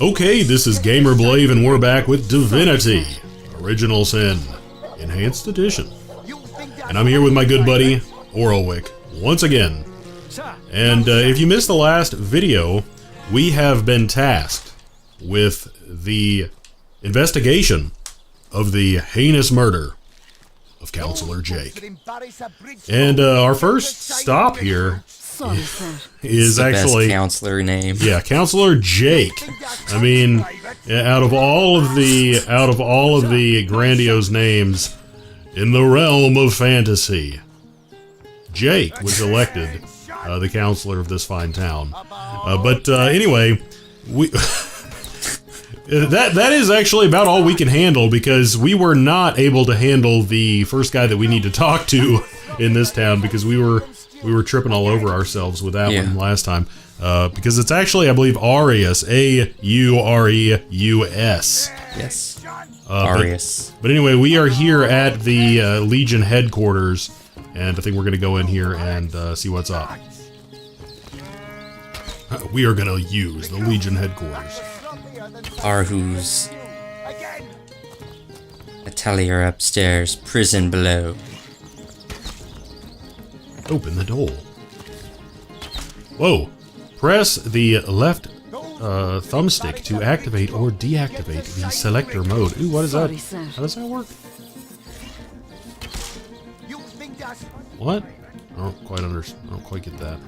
Okay, this is GamerBlave and we're back with Divinity, Original Sin, Enhanced Edition. And I'm here with my good buddy, Oralwick, once again. And if you missed the last video, we have been tasked with the investigation of the heinous murder of Counselor Jake. And our first stop here is actually best counselor name. Yeah, Counselor Jake. I mean, out of all of the grandiose names in the realm of fantasy, Jake was elected the counselor of this fine town. But anyway, we that is actually about all we can handle, because we were not able to handle the first guy that we need to talk to in this town, because we were tripping all over ourselves with that one last time. Because it's actually, I believe, Aureus. A-U-R-E-U-S. Yes. Aureus. But anyway, we are here at the Legion headquarters, and I think we're going to go in here and see what's up. We are going to use the Legion headquarters. Arhu's atelier upstairs, prison below. Open the door. Whoa. Press the left thumbstick to activate or deactivate the selector mode. Ooh, what is that? How does that work? What? I don't quite get that.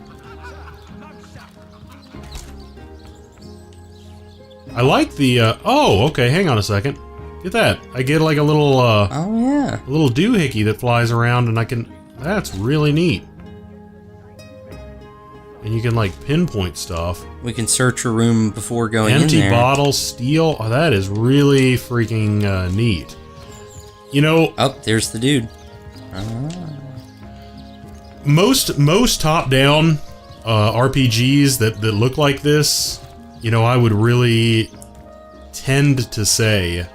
I like the, oh, okay, hang on a second. Get that. I get like a little, oh yeah, a little doohickey that flies around, and I can, that's really neat. And you can like pinpoint stuff. We can search a room before going Empty in there. bottle, steal. Oh, that is really freaking neat. You know. Oh, there's the dude. Most top-down RPGs that look like this, you know, I would really tend to say,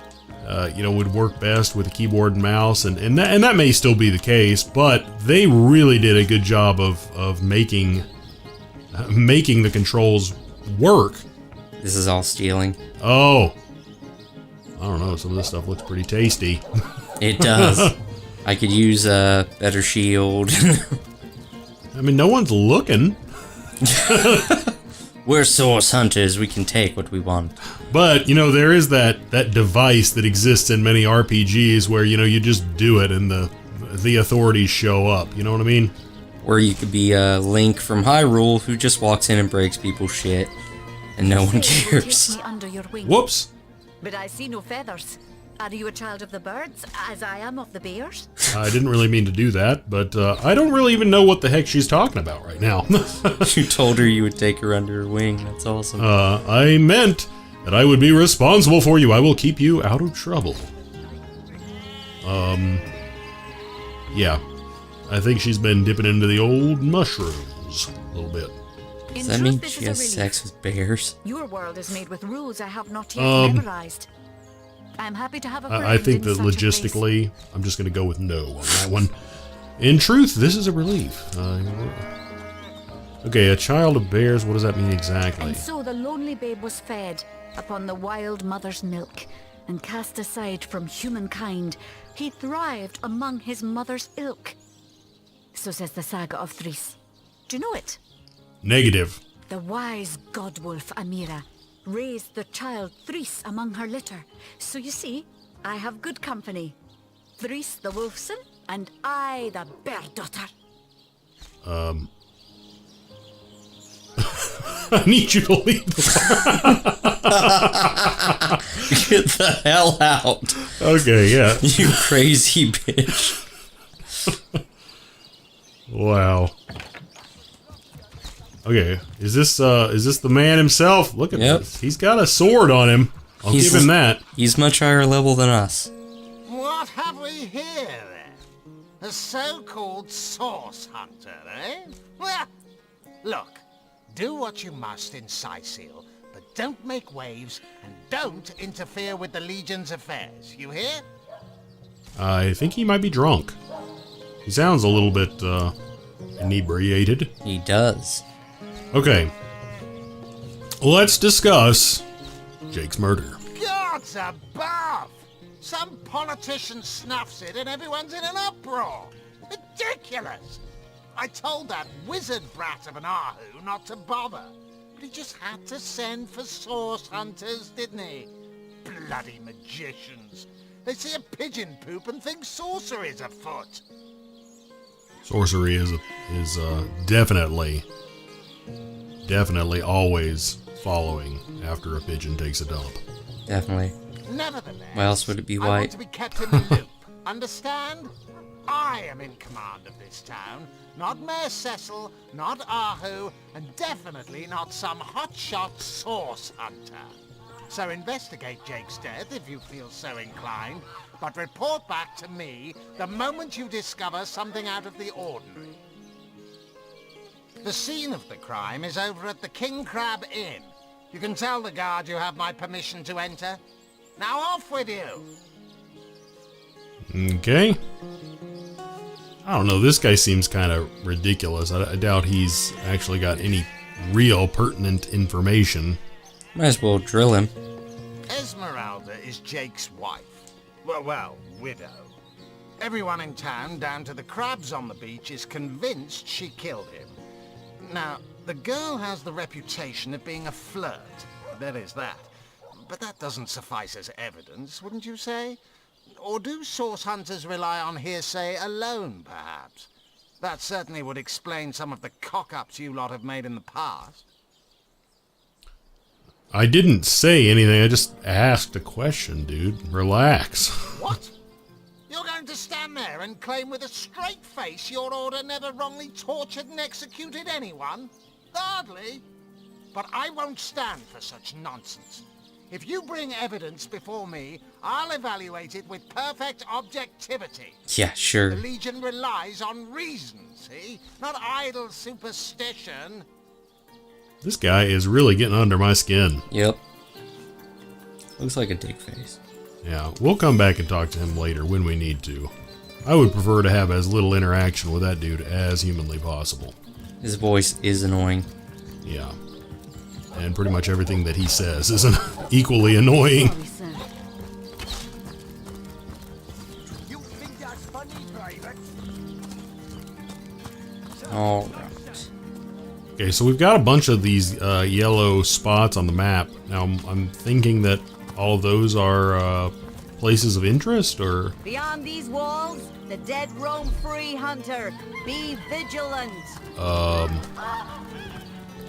you know, would work best with a keyboard and mouse, and that may still be the case, but they really did a good job of making the controls work. This is all stealing. Oh, I don't know. Some of this stuff looks pretty tasty. It does. I could use a better shield. I mean, no one's looking. We're source hunters. We can take what we want. But, you know, there is that device that exists in many RPGs where, you know, you just do it and the authorities show up. You know what I mean? Or you could be a Link from Hyrule who just walks in and breaks people's shit, and no one cares. Whoops. But I see no feathers. Are you a child of the birds, as I am of the bears? I didn't really mean to do that, but I don't really even know what the heck she's talking about right now. You told her you would take her under her wing. That's awesome. I meant that I would be responsible for you. I will keep you out of trouble. Yeah. I think she's been dipping into the old mushrooms a little bit. Does that mean she has sex with bears? Your world is made with rules I have not yet memorized. I'm happy to have a friend. I think that logistically, I'm just going to go with no on that one. In truth, this is a relief. Okay, a child of bears, what does that mean exactly? And so the lonely babe was fed upon the wild mother's milk, and cast aside from humankind, he thrived among his mother's ilk. So says the saga of Threes. Do you know it? Negative. The wise godwolf Amira raised the child Threes among her litter. So you see, I have good company. Threes the wolfson, and I the bear daughter. I need you to leave the Get the hell out. Okay, yeah. You crazy bitch. Wow. Okay, is this the man himself? Look at this. He's got a sword on him. I'll give him that. He's much higher level than us. What have we here, then? A so-called source hunter, eh? Well, look, do what you must in Sicil, but don't make waves and don't interfere with the Legion's affairs, you hear? I think he might be drunk. He sounds a little bit, inebriated. He does. Okay. Let's discuss Jake's murder. Gods above! Some politician snuffs it and everyone's in an uproar. Ridiculous! I told that wizard brat of an Ahu not to bother. But he just had to send for source hunters, didn't he? Bloody magicians. They see a pigeon poop and think sorcery's afoot. Sorcery is definitely always following after a pigeon takes a dump. Definitely. Nevertheless, Why else would it be I want white? to be kept in the loop. Understand? I am in command of this town, not Mayor Cecil, not Ahu, and definitely not some hotshot source hunter. So investigate Jake's death if you feel so inclined, but report back to me the moment you discover something out of the ordinary. The scene of the crime is over at the King Crab Inn. You can tell the guard you have my permission to enter. Now off with you! Okay. I don't know, this guy seems kind of ridiculous. I doubt he's actually got any real pertinent information. Might as well drill him. Esmeralda is Jake's wife. Well, widow. Everyone in town, down to the crabs on the beach, is convinced she killed him. Now, the girl has the reputation of being a flirt. There is that. But that doesn't suffice as evidence, wouldn't you say? Or do source hunters rely on hearsay alone, perhaps? That certainly would explain some of the cock-ups you lot have made in the past. I didn't say anything, I just asked a question, dude. Relax. What? You're going to stand there and claim with a straight face your order never wrongly tortured and executed anyone? Hardly. But I won't stand for such nonsense. If you bring evidence before me, I'll evaluate it with perfect objectivity. Yeah, sure. The Legion relies on reason, see? Not idle superstition. This guy is really getting under my skin. Yep. Looks like a dick face. Yeah, we'll come back and talk to him later when we need to. I would prefer to have as little interaction with that dude as humanly possible. His voice is annoying. Yeah. And pretty much everything that he says is equally annoying. Sorry, sir. You think that's funny, Private? Alright. Okay, so we've got a bunch of these yellow spots on the map. Now, I'm thinking that all of those are places of interest, or... Beyond these walls, the dead roam free, Hunter. Be vigilant.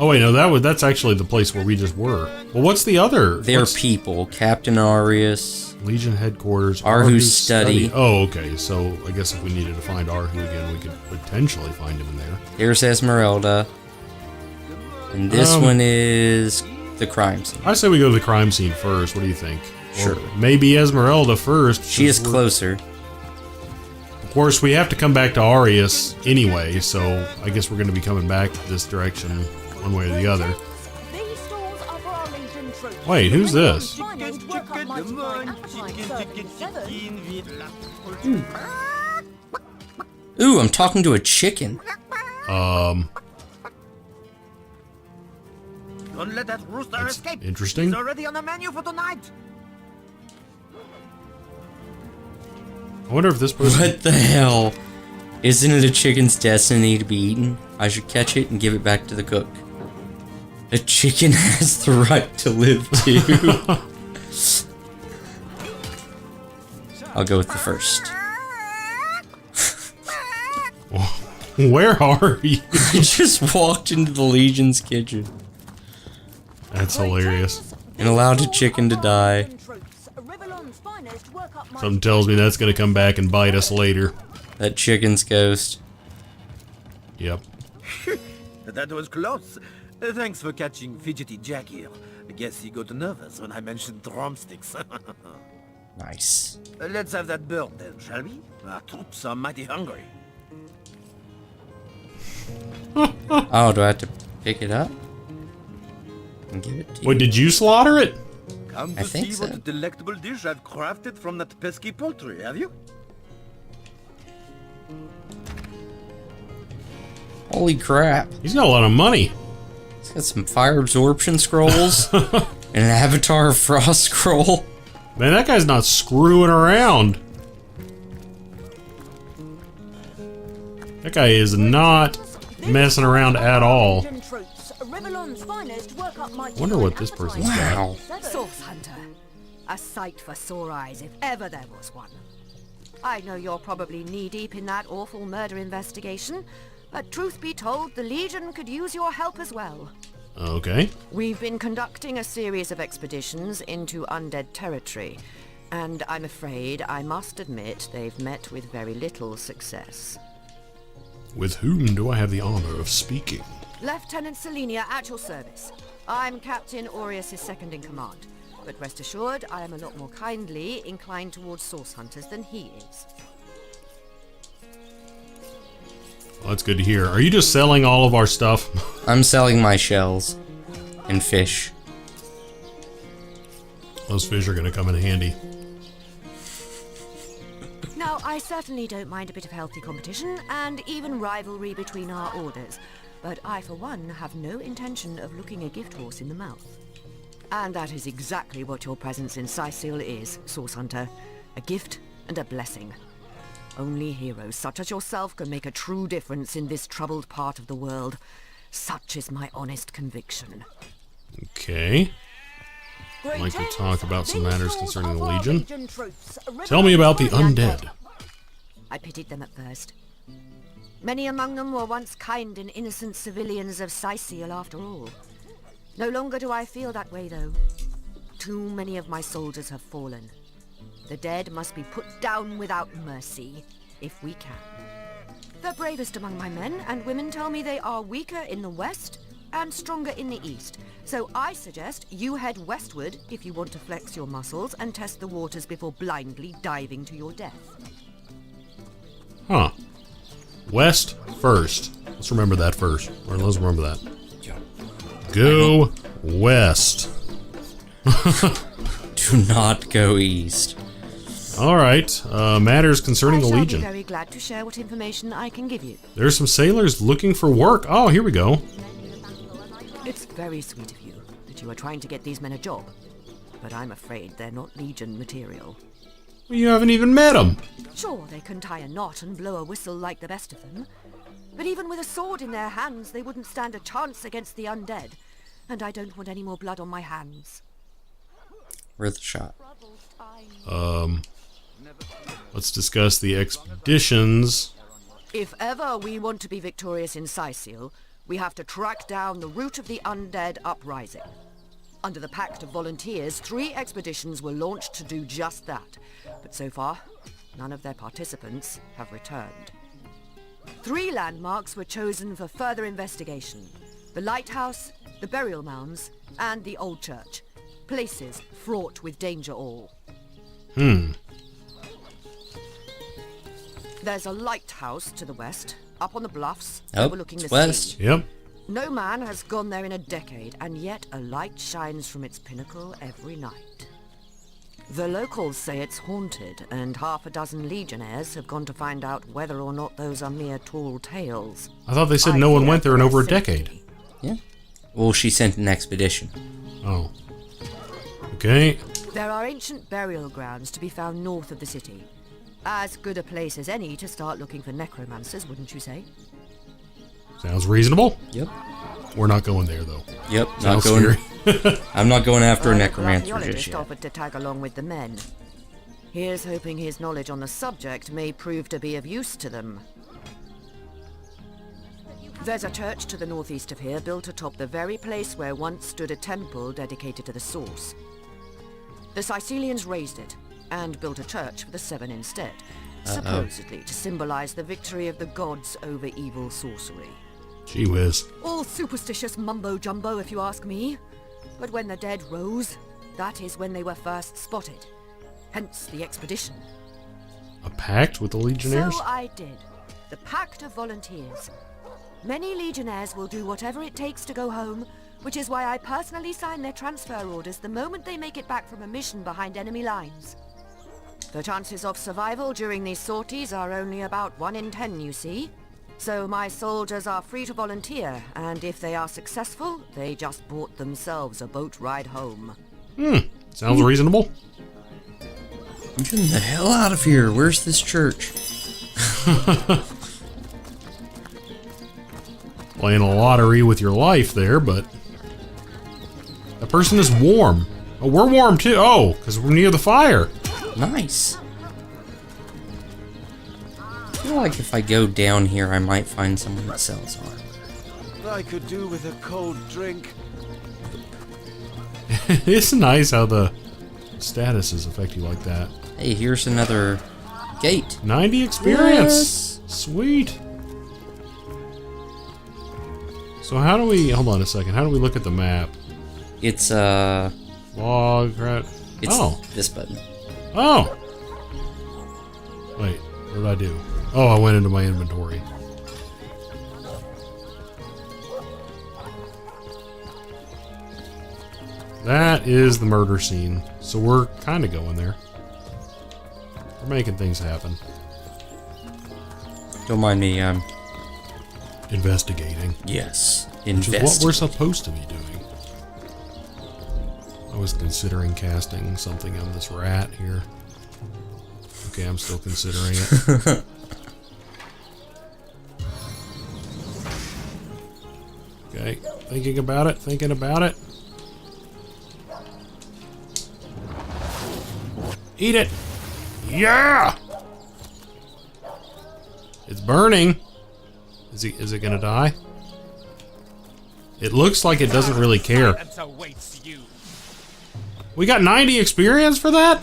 Oh wait, no, that's actually the place where we just were. Well, what's the other? They're what's people. Captain Arius. Legion headquarters. Arhu's study. Oh, okay. So I guess if we needed to find Arhu again, we could potentially find him in there. Here's Esmeralda. And this one is the crime scene. I say we go to the crime scene first. What do you think? Sure. Or maybe Esmeralda first. She is since closer. Of course, we have to come back to Arius anyway, so I guess we're going to be coming back this direction one way or the other. These stores are for our Legion troops. Wait, who's this? Finest work up mighty fine appetite serving seven. Ooh, I'm talking to a chicken. Don't let that rooster escape. Interesting. He's already on the menu for tonight. I wonder if this person... What the hell? Isn't it a chicken's destiny to be eaten? I should catch it and give it back to the cook. A chicken has the right to live too. I'll go with the first. Where are you? I just walked into the Legion's kitchen That's hilarious. and allowed a chicken to die. Something tells me that's going to come back and bite us later. That chicken's ghost. Yep. That was close. Thanks for catching Fidgety Jack here. I guess he got nervous when I mentioned drumsticks. Nice. Let's have that bird then, shall we? Our troops are mighty hungry. Oh, do I have to pick it up? And give it to you? Wait, did you slaughter it? Come I to think see so. what delectable dish I've crafted from that pesky poultry, have you? Holy crap. He's got a lot of money. He's got some fire absorption scrolls. An Avatar Frost Scroll? Man, that guy's not screwing around. That guy is not messing around at all. Wonder what this person's Wow. Source Hunter. A sight for sore eyes, if ever there was one. I know you're probably knee-deep in that awful murder investigation, but truth be told, the Legion could use your help as well. Okay. We've been conducting a series of expeditions into undead territory, and I'm afraid I must admit they've met with very little success. With whom do I have the honor of speaking? Lieutenant Selenia at your service. I'm Captain Aureus' second in command, but rest assured I am a lot more kindly inclined towards source hunters than he is. Well, that's good to hear. Are you just selling all of our stuff? I'm selling my shells and fish. Those fish are going to come in handy. Now, I certainly don't mind a bit of healthy competition and even rivalry between our orders, but I, for one, have no intention of looking a gift horse in the mouth. And that is exactly what your presence in Sicil is, Source Hunter. A gift and a blessing. Only heroes such as yourself can make a true difference in this troubled part of the world. Such is my honest conviction. Okay. I'd like to talk about some matters concerning the Legion. Tell me about the undead. I pitied them at first. Many among them were once kind and innocent civilians of Sicil after all. No longer do I feel that way, though. Too many of my soldiers have fallen. The dead must be put down without mercy, if we can. The bravest among my men and women tell me they are weaker in the west and stronger in the east. So I suggest you head westward if you want to flex your muscles and test the waters before blindly diving to your death. Huh. West first. Let's remember that first. Or let's remember that. Go west. Do not go east. Alright. Matters concerning the I shall Legion. be very glad to share what information I can give you. There's some sailors looking for work. Oh, here we go. It's very sweet of you that you are trying to get these men a job, but I'm afraid they're not Legion material. Well, you haven't even met them. Sure, they can tie a knot and blow a whistle like the best of them, but even with a sword in their hands, they wouldn't stand a chance against the undead, and I don't want any more blood on my hands. Worth a shot. Let's discuss the expeditions. If ever we want to be victorious in Sicil, we have to track down the root of the undead uprising. Under the Pact of Volunteers, 3 expeditions were launched to do just that, but so far, none of their participants have returned. 3 landmarks were chosen for further investigation: the lighthouse, the burial mounds, and the old church. Places fraught with danger all. There's a lighthouse to the west, up on the bluffs, overlooking the west. sea. Yep. No man has gone there in a decade, and yet a light shines from its pinnacle every night. The locals say it's haunted, and half a dozen legionnaires have gone to find out whether or not those are mere tall tales. I thought they said no one went there in over a decade. Yeah. Well, she sent an expedition. Oh. Okay. There are ancient burial grounds to be found north of the city. As good a place as any to start looking for necromancers, wouldn't you say? Sounds reasonable. Yep. We're not going there, though. Yep. Not Sounds going. scary. I'm not going after a The necromancer just archaeologist yet. offered to tag along with the men. Here's hoping his knowledge on the subject may prove to be of use to them. There's a church to the northeast of here, built atop the very place where once stood a temple dedicated to the source. The Sicilians razed it, and built a church for the 7 instead, supposedly to symbolize the victory of the gods over evil sorcery. Gee whiz. All superstitious mumbo-jumbo, if you ask me. But when the dead rose, that is when they were first spotted. Hence the expedition. A pact with the Legionnaires? So I did. The Pact of Volunteers. Many Legionnaires will do whatever it takes to go home, which is why I personally sign their transfer orders the moment they make it back from a mission behind enemy lines. The chances of survival during these sorties are only about 1 in 10, you see. So my soldiers are free to volunteer, and if they are successful, they just bought themselves a boat ride home. Sounds reasonable. I'm getting the hell out of here. Where's this church? Playing a lottery with your life there, but... That person is warm. Oh, we're warm too. Oh, because we're near the fire. Nice. I feel like if I go down here, I might find someone that sells art. I could do with a cold drink. It's nice how the statuses affect you like that. Hey, here's another gate. 90 experience. Yes. Sweet. So how do we... Hold on a second. How do we look at the map? It's, Log, right? it's Oh. this button. Oh! Wait, what did I do? Oh, I went into my inventory. That is the murder scene. So we're kind of going there. We're making things happen. Don't mind me, Investigating. yes. Which is what we're supposed to be doing. I was considering casting something on this rat here. Okay, I'm still considering it. Okay, thinking about it, thinking about it. Eat it! Yeah! It's burning. Is it gonna die? It looks like it doesn't really care. We got 90 experience for that?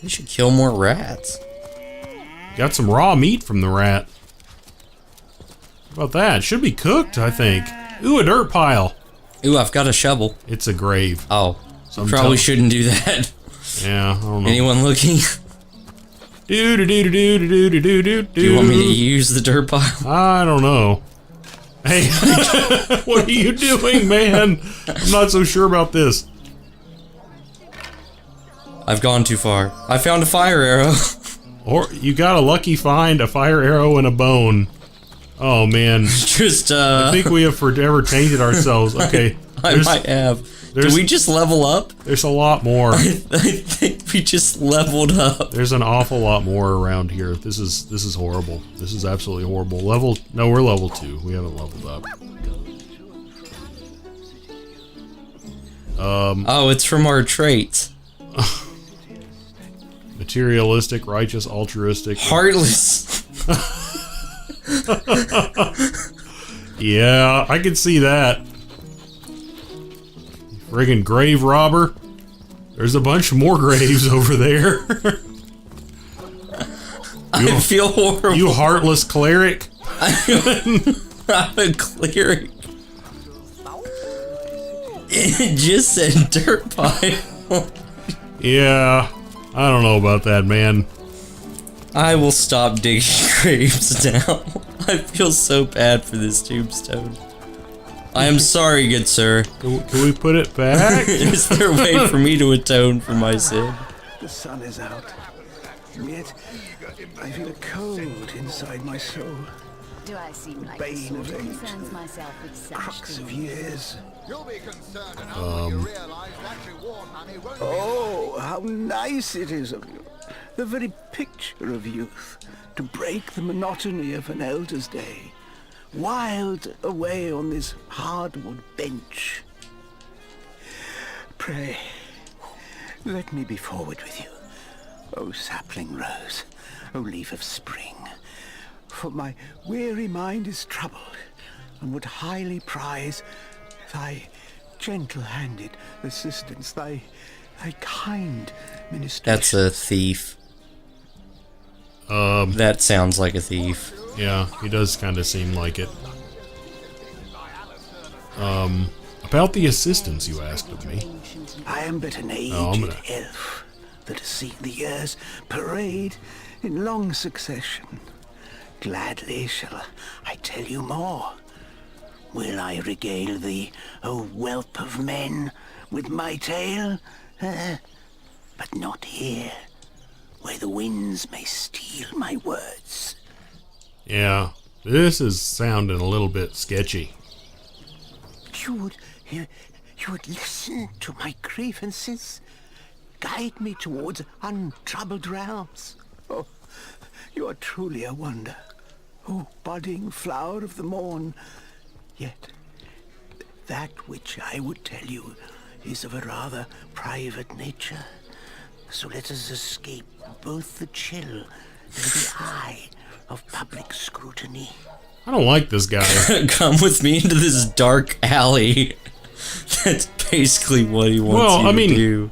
We should kill more rats. Got some raw meat from the rat. How about that? Should be cooked, I think. Ooh, a dirt pile. Ooh, I've got a shovel. It's a grave. Oh, Some probably tell- shouldn't do that. Yeah, I don't know. Anyone looking? Do do do do do do do do. Do you want me to use the dirt pile? I don't know. Hey, what are you doing, man? I'm not so sure about this. I've gone too far. I found a fire arrow. Or you got a lucky find, a fire arrow, and a bone. Oh man, Just, I think we have forever tainted ourselves. Okay, I might have. Did there's- we just level up? there's a lot more. I think we just leveled up. There's an awful lot more around here. This is horrible. This is absolutely horrible. No, we're level 2. We haven't leveled up. Oh, it's from our traits. Materialistic, righteous, altruistic. Heartless. Yeah, I can see that. Friggin' grave robber. There's a bunch more graves over there. I feel horrible. You heartless cleric. I'm a cleric. It just said dirt pile. Yeah, I don't know about that, man. I will stop digging graves now. I feel so bad for this tombstone. I am sorry, good sir. Can we put it back? Is there a way for me to atone for my sin? The sun is out, and yet I feel a cold inside my soul. Do I seem like Bane the sort of who age. concerns myself with such Crux of things? years. You'll be concerned enough when you realize that reward money won't Oh, how nice it is of you. The very picture of youth. To break the monotony of an elder's day. Wild away on this hardwood bench. Pray, let me be forward with you. O sapling rose, O leaf of spring. For my weary mind is troubled, and would highly prize thy gentle-handed assistance, thy kind ministration. That's a thief. That sounds like a thief. Yeah, he does kind of seem like it. About the assistance you asked of me. I am but an aged I'm gonna- elf that has seen the years parade in long succession. Gladly shall I tell you more. Will I regale thee, O whelp of men, with my tale? But not here, where the winds may steal my words. Yeah, this is sounding a little bit sketchy. You would listen to my grievances, guide me towards untroubled realms. Oh, you are truly a wonder, oh budding flower of the morn. Yet, that which I would tell you is of a rather private nature. So let us escape both the chill and the eye of public scrutiny. I don't like this guy. Come with me into this dark alley. That's basically what he wants you to do.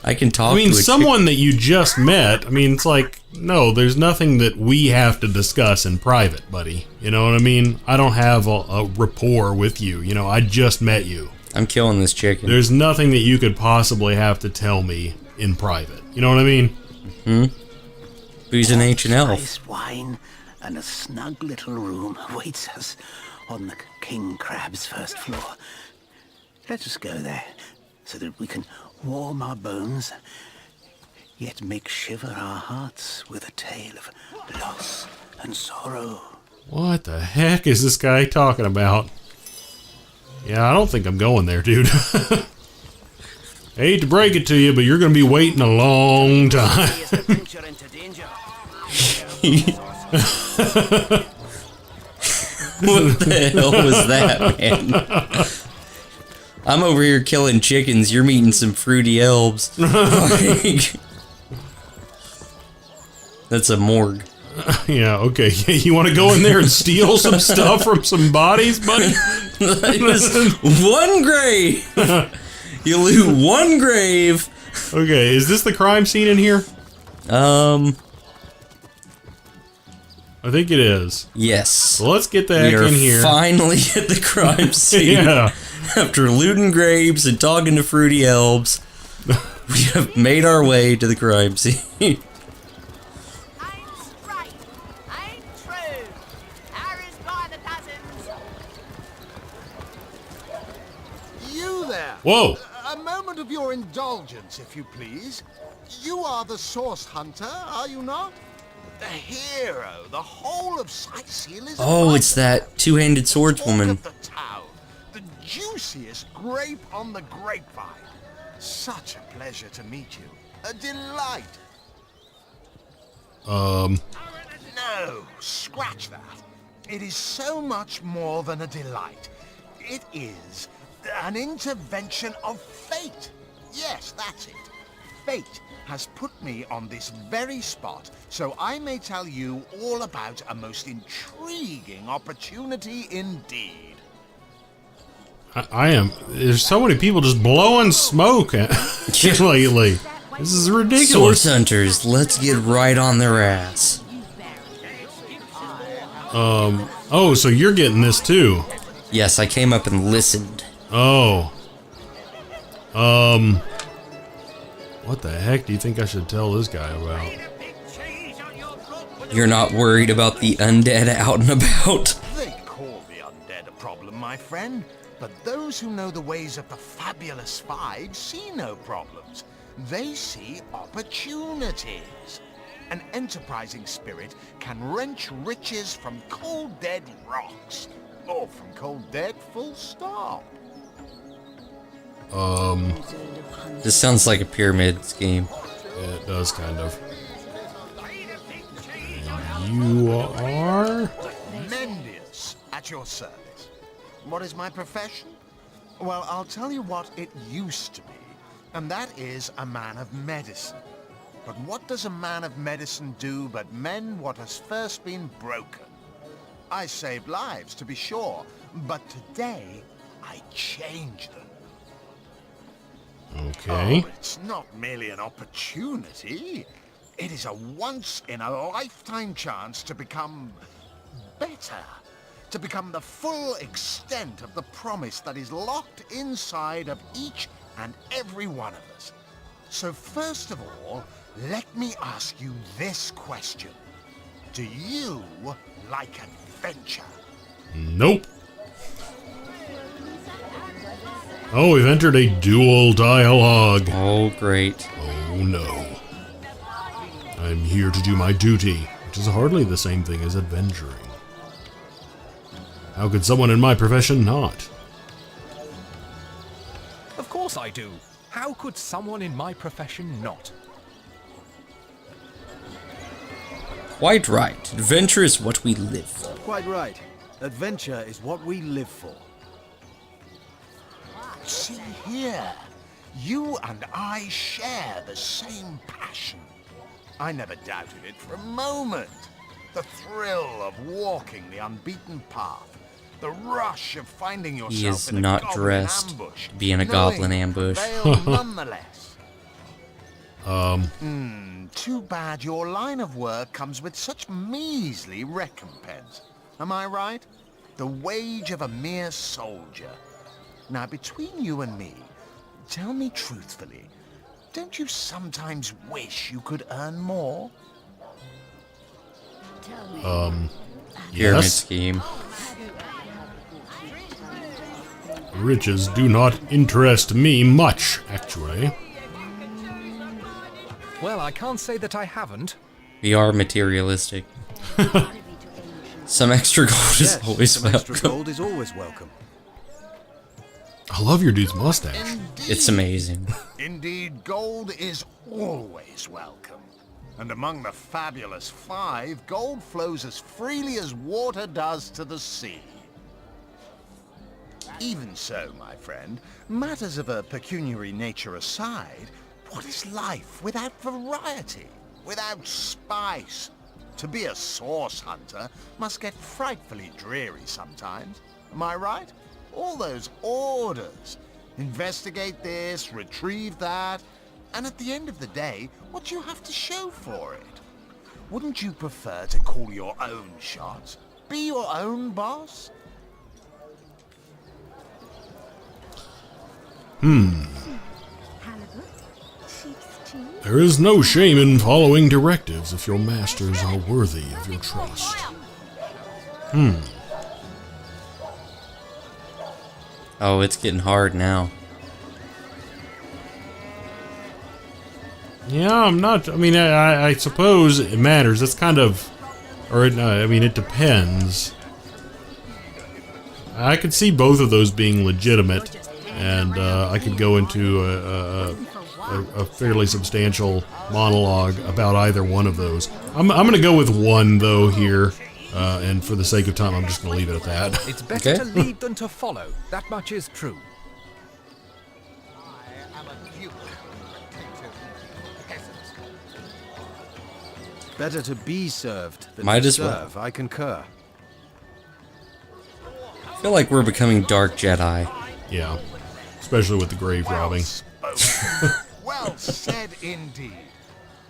I can talk to someone that you just met, it's like, no, there's nothing that we have to discuss in private, buddy. You know what I mean? I don't have a rapport with you. I just met you. I'm killing this chicken. There's nothing that you could possibly have to tell me in private. You know what I mean? Mm-hmm. Who's an ancient elf? Spiced wine and a snug little room awaits us on the king crab's first floor. Let us go there so that we can warm our bones, yet make shiver our hearts with a tale of loss and sorrow. What the heck is this guy talking about? Yeah, I don't think I'm going there, dude. I hate to break it to you, but you're going to be waiting a long time. What the hell was that, man? I'm over here killing chickens, you're meeting some fruity elves. That's a morgue. Yeah, okay. You want to go in there and steal some stuff from some bodies, buddy? One grave! You loot one grave! Okay, is this the crime scene in here? I think it is. Yes. So let's get the heck in here. Finally at the crime scene. Yeah. After looting graves and talking to fruity elves, we have made our way to the crime scene. You there! Whoa! A moment of your indulgence, if you please. You are the source hunter, are you not? The hero, the whole of Sightseal is. Oh, it's that two-handed swordswoman. Of the town, the juiciest grape on the grapevine. Such a pleasure to meet you. A delight. No, scratch that. It is so much more than a delight. It is an intervention of fate. Yes, that's it. Fate has put me on this very spot, so I may tell you all about a most intriguing opportunity indeed. I am. There's so many people just blowing smoke lately. This is ridiculous. Source hunters, let's get right on their ass. Oh, so you're getting this too? Yes, I came up and listened. Oh. What the heck do you think I should tell this guy about? You're not worried about the undead out and about? They call the undead a problem, my friend, but those who know the ways of the fabulous five see no problems. They see opportunities. An enterprising spirit can wrench riches from cold dead rocks, or from cold dead full stop. This sounds like a pyramid scheme. Yeah, it does kind of. And you are? Mendius, at your service. What is my profession? Well, I'll tell you what it used to be, and that is a man of medicine. But what does a man of medicine do but mend what has first been broken? I save lives, to be sure, but today I change them. Okay. Oh, it's not merely an opportunity. It is a once-in-a-lifetime chance to become better. To become the full extent of the promise that is locked inside of each and every one of us. So first of all, let me ask you this question. Do you like adventure? Nope. Oh, we've entered a dual dialogue. Oh, great. Oh no. I'm here to do my duty which is hardly the same thing as adventuring. How could someone in my profession not? Of course I do. How could someone in my profession not? Quite right. Adventure is what we live for. Quite right. Adventure is what we live for. See here, you and I share the same passion. I never doubted it for a moment. The thrill of walking the unbeaten path, the rush of finding yourself He is in a not goblin dressed ambush, to be in a knowing goblin ambush. prevailed nonetheless. Too bad your line of work comes with such measly recompense. Am I right? The wage of a mere soldier. Now, between you and me, tell me truthfully, don't you sometimes wish you could earn more? Pyramid Yes. scheme. Riches do not interest me much, actually. Well, I can't say that I haven't. We are materialistic. Some extra gold is always some extra welcome. gold is always welcome. I love your dude's mustache. It's amazing. Indeed, gold is always welcome. And among the fabulous five, gold flows as freely as water does to the sea. Even so, my friend, matters of a pecuniary nature aside, what is life without variety, without spice? To be a source hunter must get frightfully dreary sometimes. Am I right? All those orders. Investigate this, retrieve that, and at the end of the day, what do you have to show for it? Wouldn't you prefer to call your own shots? Be your own boss? There is no shame in following directives if your masters are worthy of your trust. Oh, it's getting hard now. Yeah, I'm not. I mean, I suppose it matters. It's kind of, I mean, it depends. I could see both of those being legitimate, and I could go into a fairly substantial monologue about either one of those. I'm going to go with one though here, and for the sake of time, I'm just going to leave it at that. It's better Okay. to lead than to follow. That much is true. I am a duke. Peasants. Better to be served than Might to as well. serve, I concur. I feel like we're becoming Dark Jedi. Yeah, especially with the grave robbing. Spoken. Well said indeed.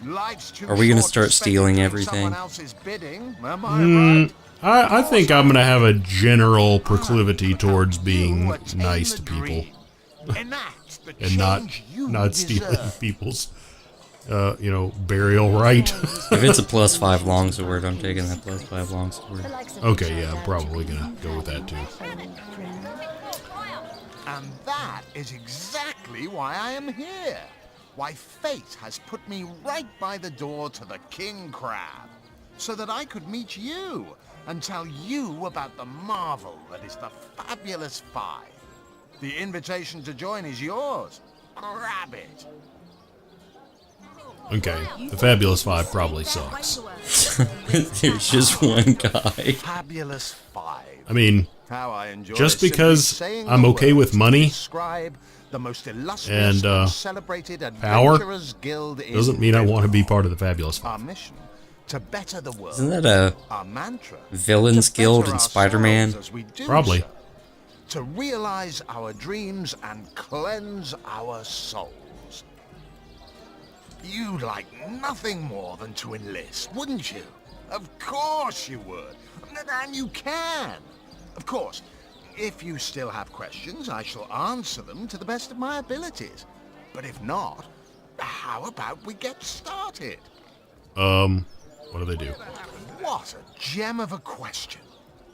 Life's too Are we gonna short to start spend stealing doing everything? someone else's bidding, am I right? I think I'm going to have a general proclivity towards being You attain nice the to people dream. Enact the and not change you stealing deserve. people's, burial right. If it's a +5 longsword, I'm taking that +5 longsword. Okay, yeah, I'm probably going to go with that too. And that is exactly why I am here. Why fate has put me right by the door to the King Crab, so that I could meet you and tell you about the marvel that is the Fabulous Five. The invitation to join is yours. Grab it. Okay, the Fabulous Five probably sucks. There's just one guy. Fabulous Five. I mean, How I enjoy just simply because saying I'm the okay with words to money describe the most illustrious and, celebrated power adventurers guild in doesn't mean I want to be part of the Fabulous Our Five. mission to better the world. Isn't that a Our mantra. Villains to Guild better in Spider-Man? ourselves as we do Probably. so, to realize our dreams and cleanse our souls. You'd like nothing more than to enlist, wouldn't you? Of course you would. And you can. Of course, if you still have questions, I shall answer them to the best of my abilities. But if not, how about we get started? What do they do? What a gem of a question.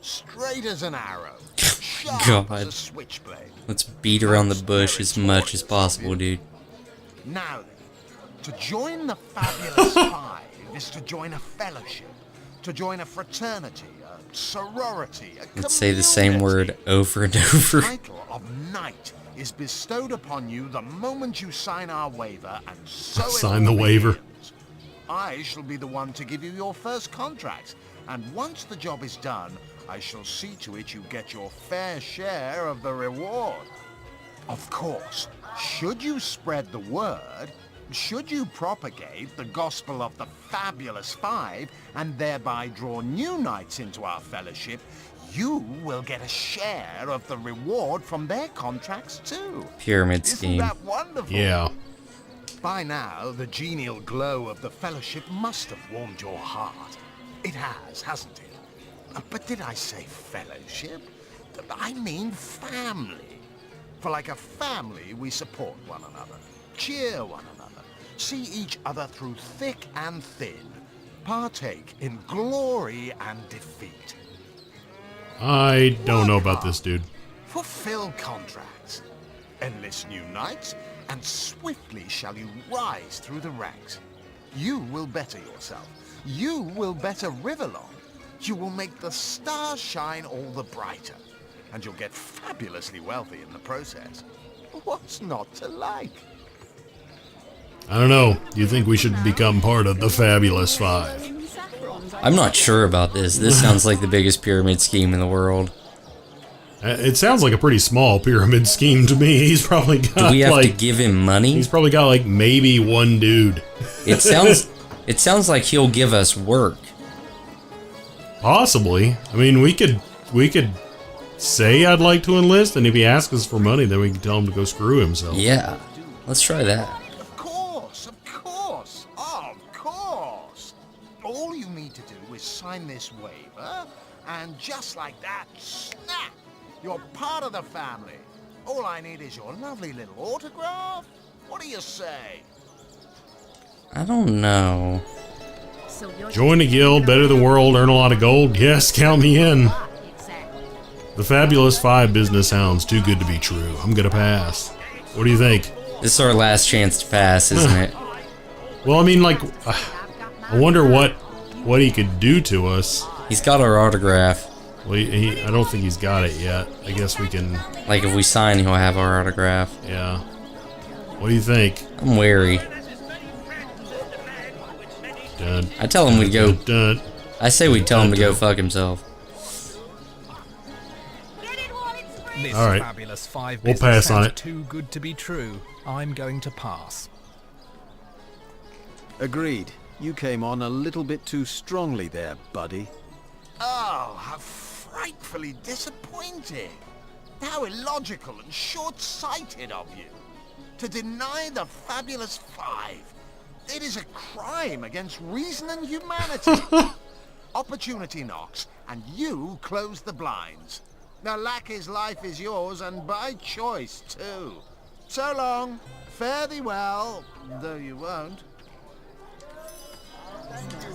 Straight as an arrow. Sharp God. as a switchblade. Let's beat around the bush as much as possible, dude. Now then, to join the Fabulous Five is to join a fellowship, To join a fraternity, a sorority, a Let's say the same community. word over and The over. title of knight is bestowed upon you the moment you sign our waiver, and so it Sign the all waiver. begins. I shall be the one to give you your first contract, and once the job is done, I shall see to it you get your fair share of the reward. Of course, should you spread the word, should you propagate the gospel of the Fabulous Five, and thereby draw new knights into our fellowship, you will get a share of the reward from their contracts too. Pyramid Isn't scheme. that wonderful? Yeah. By now, the genial glow of the fellowship must have warmed your heart. It has, hasn't it? But did I say fellowship? I mean family. For like a family, we support one another, cheer one another, see each other through thick and thin, partake in glory and defeat. I don't know about this, dude. Fulfill contracts, enlist new knights, and swiftly shall you rise through the ranks. You will better yourself. You will better Riverlong. You will make the stars shine all the brighter. And you'll get fabulously wealthy in the process. What's not to like? I don't know. Do you think we should become part of the Fabulous Five? I'm not sure about this. This sounds like the biggest pyramid scheme in the world. It sounds like a pretty small pyramid scheme to me. He's probably got Do we have to like give him money? he's probably got like maybe one dude. It sounds like he'll give us work. Possibly. I mean, we could say I'd like to enlist, and if he asks us for money, then we can tell him to go screw himself. Yeah. Let's try that. Of course, of course, of course. All you need to do is sign this waiver, and just like that, snap! You're part of the family. All I need is your lovely little autograph. What do you say? I don't know. Join a guild, better the world, earn a lot of gold. Yes, count me in. The Fabulous Five business sounds too good to be true. I'm gonna pass. What do you think? This is our last chance to pass, isn't it? Well, I mean, like, I wonder what he could do to us. He's got our autograph. Well, I don't think he's got it yet. I guess we can. Like, if we sign, he'll have our autograph. Yeah. What do you think? I'm wary. Dun, I tell him we go. dun. I say we tell him to go fuck himself. This All right. Fabulous Five We'll business pass on sounds it. too good to be true. I'm going to pass. Agreed. You came on a little bit too strongly there, buddy. Oh, how frightfully disappointing. How illogical and short-sighted of you. To deny the Fabulous Five. It is a crime against reason and humanity. Opportunity knocks, and you close the blinds. Now, Lackey's life is yours, and by choice, too. So long. Fare thee well, though you won't.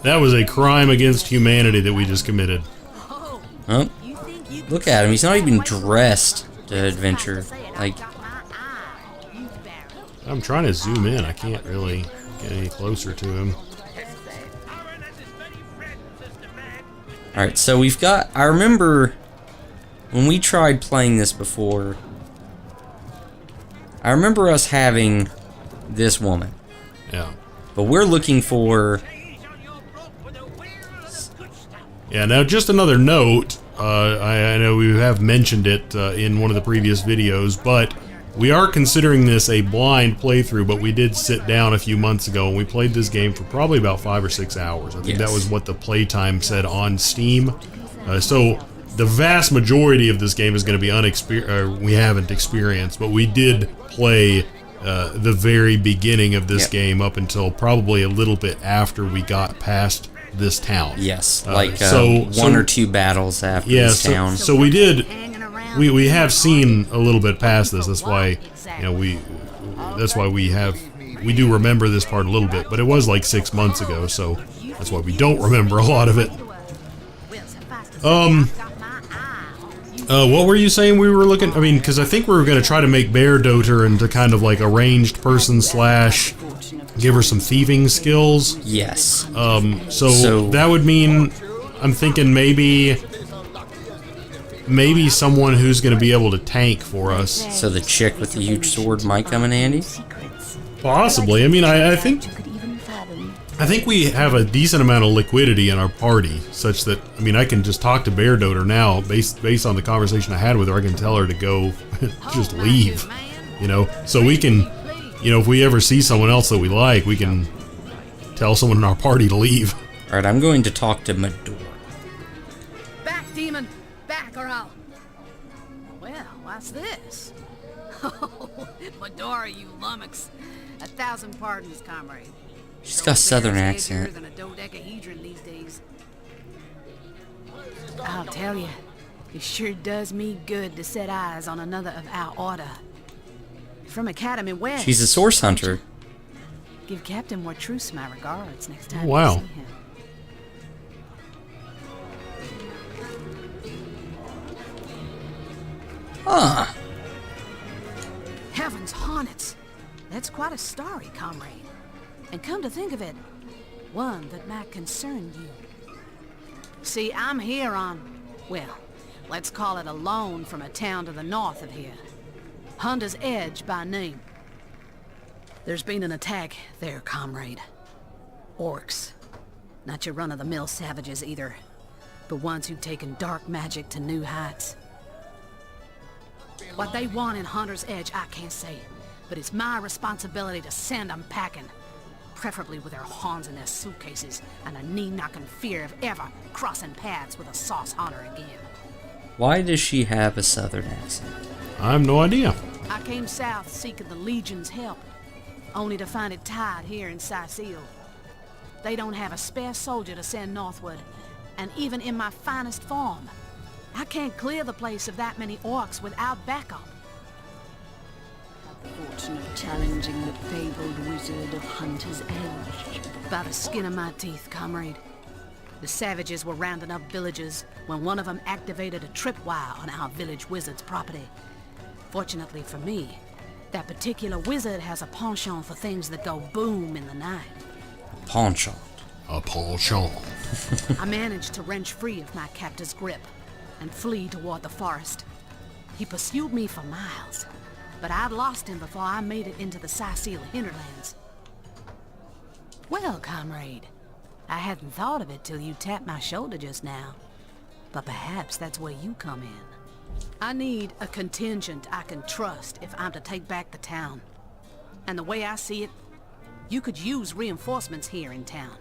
That was a crime against humanity that we just committed. Huh? Look at him. He's not even dressed to adventure. Like, I'm trying to zoom in. I can't really get any closer to him. alright, so we've got. I remember when we tried playing this before. I remember us having this woman. Yeah. But we're looking for. Yeah, now just another note, I know we have mentioned it in one of the previous videos, but we are considering this a blind playthrough, but we did sit down a few months ago and we played this game for probably about 5 or 6 hours. I think Yes. that was what the playtime said on Steam. So the vast majority of this game is going to be we haven't experienced, but we did play the very beginning of this Yep. game up until probably a little bit after we got past this town. Yes, Uh, like so- one or two battles after Yeah, this town. so we did. We have seen a little bit past this. That's why, you know, that's why we do remember this part a little bit. But it was like 6 months ago, so that's why we don't remember a lot of it. What were you saying we were looking? I mean, because I think we were going to try to make Bear Doter into kind of like a ranged person / give her some thieving skills. Yes. So that would mean I'm thinking maybe someone who's going to be able to tank for us. So the chick with the huge sword might come in handy? Possibly. I mean, I think we have a decent amount of liquidity in our party, such that, I mean, I can just talk to Bear Doter now, based on the conversation I had with her. I can tell her to go just leave, you know? So we can, you know, if we ever see someone else that we like, we can tell someone in our party to leave. Alright, I'm going to talk to Medora. Back, demon! Back, or I'll... Well, what's this? Oh, Medora, you lummox. 1,000 pardons, comrade. She's got a southern Edgier accent. than a dodecahedron these days. I'll tell you, it sure does me good to set eyes on another of our order. From Academy West. She's a source hunter. Give Captain Wartruce my regards next time Wow. you see him. Huh. Heavens hornets! That's quite a story, comrade. And come to think of it, one that might concern you. See, I'm here on, well, let's call it a loan from a town to the north of here. Hunter's Edge by name. There's been an attack there, comrade. Orcs. Not your run-of-the-mill savages either, but ones who've taken dark magic to new heights. What they want in Hunter's Edge, I can't say, but it's my responsibility to send them packing. Preferably with their horns in their suitcases and a knee-knocking fear of ever crossing paths with a sauce hunter again. Why does she have a southern accent? I have no idea. I came south seeking the Legion's help, only to find it tied here in Sicile. They don't have a spare soldier to send northward, and even in my finest form, I can't clear the place of that many orcs without backup. Fortunate challenging the fabled wizard of Hunter's Edge. By the skin of my teeth, comrade. The savages were rounding up villagers when one of them activated a tripwire on our village wizard's property. Fortunately for me, that particular wizard has a penchant for things that go boom in the night. Penchant. A penchant. I managed to wrench free of my captor's grip and flee toward the forest. He pursued me for miles, but I'd lost him before I made it into the Sicile hinterlands. Well, comrade, I hadn't thought of it till you tapped my shoulder just now, but perhaps that's where you come in. I need a contingent I can trust if I'm to take back the town. And the way I see it, you could use reinforcements here in town.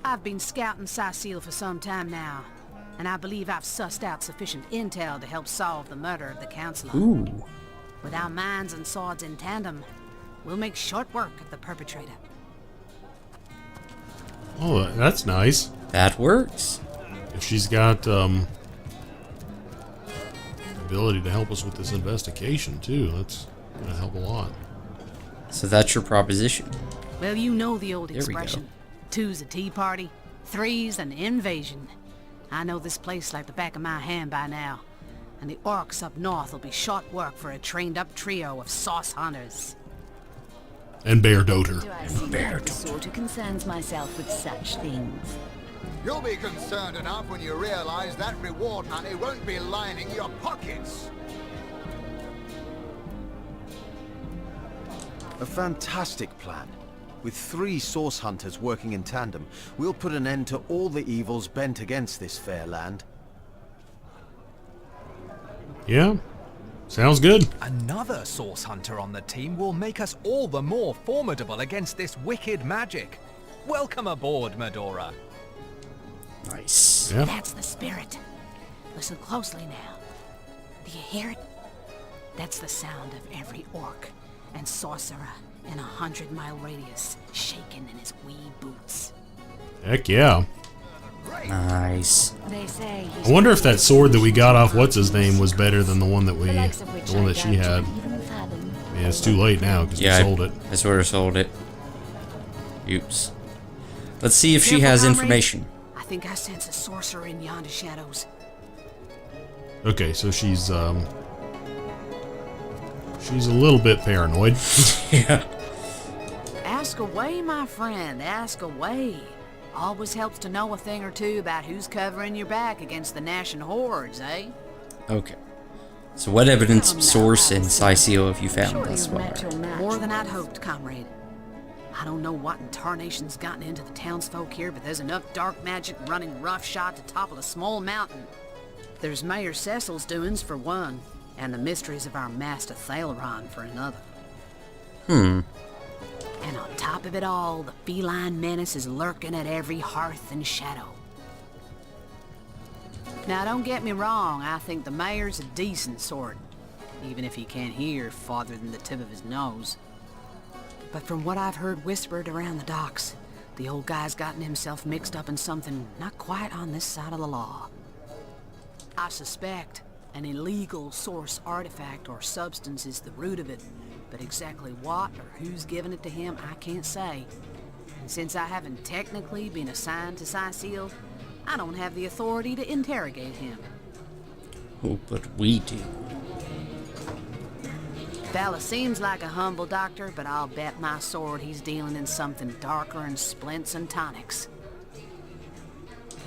I've been scouting Sicile for some time now, and I believe I've sussed out sufficient intel to help solve the murder of the counselor. Ooh. With our minds and swords in tandem, we'll make short work of the perpetrator. Oh, that's nice. That works. If she's got ability to help us with this investigation too, that's gonna help a lot. So that's your proposition. Well, you know the old There we go. expression. 2's a tea party, 3's an invasion. I know this place like the back of my hand by now, and the orcs up north will be short work for a trained-up trio of sauce hunters. And Bear Doter. Do I seem like the sort who concerns myself with such things? You'll be concerned enough when you realize that reward money won't be lining your pockets. A fantastic plan. With 3 source hunters working in tandem, we'll put an end to all the evils bent against this fair land. Yeah, sounds good. Another source hunter on the team will make us all the more formidable against this wicked magic. Welcome aboard, Medora. Nice. Yeah. That's the spirit. Listen closely now. Do you hear it? That's the sound of every orc and sorcerer in a 100-mile radius, shaking in his wee boots. Heck yeah. Nice. They say I wonder if that sword that we got off what's his name was better than the one that she had. Yeah, it's too late now because Yeah, we sold it. I sort of sold it. Oops. Let's see if she Careful, has comrade. information. I think I sense a sorcerer in yonder shadows. Okay, so she's a little bit paranoid. Yeah. Ask away, my friend, ask away. Always helps to know a thing or two about who's covering your back against the gnashing hordes, eh? Okay. So what evidence of source and Sisio have you found thus far? More than I'd hoped, comrade. I don't know what in tarnation's gotten into the townsfolk here, but there's enough dark magic running roughshod to topple a small mountain. There's Mayor Cecil's doings for one, and the mysteries of our master Thaleron for another. And on top of it all, the feline menace is lurking at every hearth and shadow. Now, don't get me wrong, I think the mayor's a decent sort, even if he can't hear farther than the tip of his nose. But from what I've heard whispered around the docks, the old guy's gotten himself mixed up in something not quite on this side of the law. I suspect an illegal source artifact or substance is the root of it, but exactly what or who's given it to him, I can't say. And since I haven't technically been assigned to Sisio, I don't have the authority to interrogate him. Oh, but we do. Fella seems like a humble doctor, but I'll bet my sword he's dealing in something darker than splints and tonics.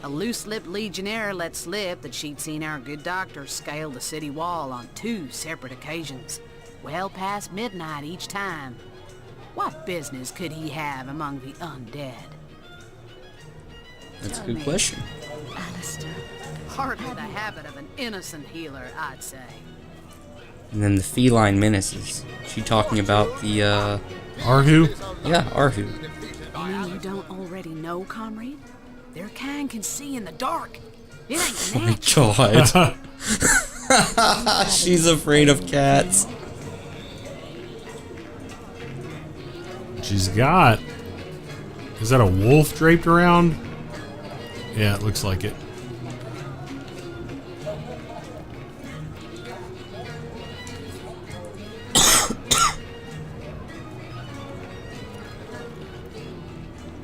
A loose-lipped legionnaire let slip that she'd seen our good doctor scale the city wall on 2 separate occasions, well past midnight each time. What business could he have among the undead? That's a good question. Alistair. Hardly the habit of an innocent healer, I'd say. And then the feline menaces. She talking about the, Arhu? Yeah, Arhu. You mean you don't already know, comrade? Their kind can see in the dark. It ain't Oh my natural. god. She's afraid of cats. She's got... Is that a wolf draped around? Yeah, it looks like it.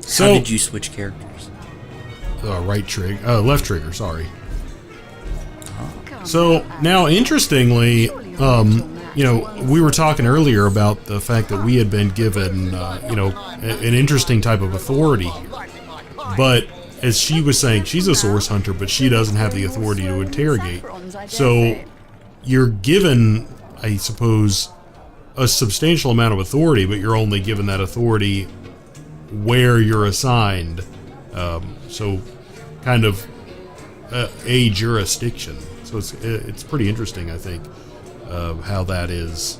So, how did you switch characters? Right trigger. Left trigger, sorry. So, now, interestingly, you know, we were talking earlier about the fact that we had been given, you know, an interesting type of authority here. But, as she was saying, she's a source hunter, but she doesn't have the authority to interrogate. So, you're given, I suppose, a substantial amount of authority, but you're only given that authority where you're assigned. So, kind of a jurisdiction. So it's pretty interesting, I think, how that is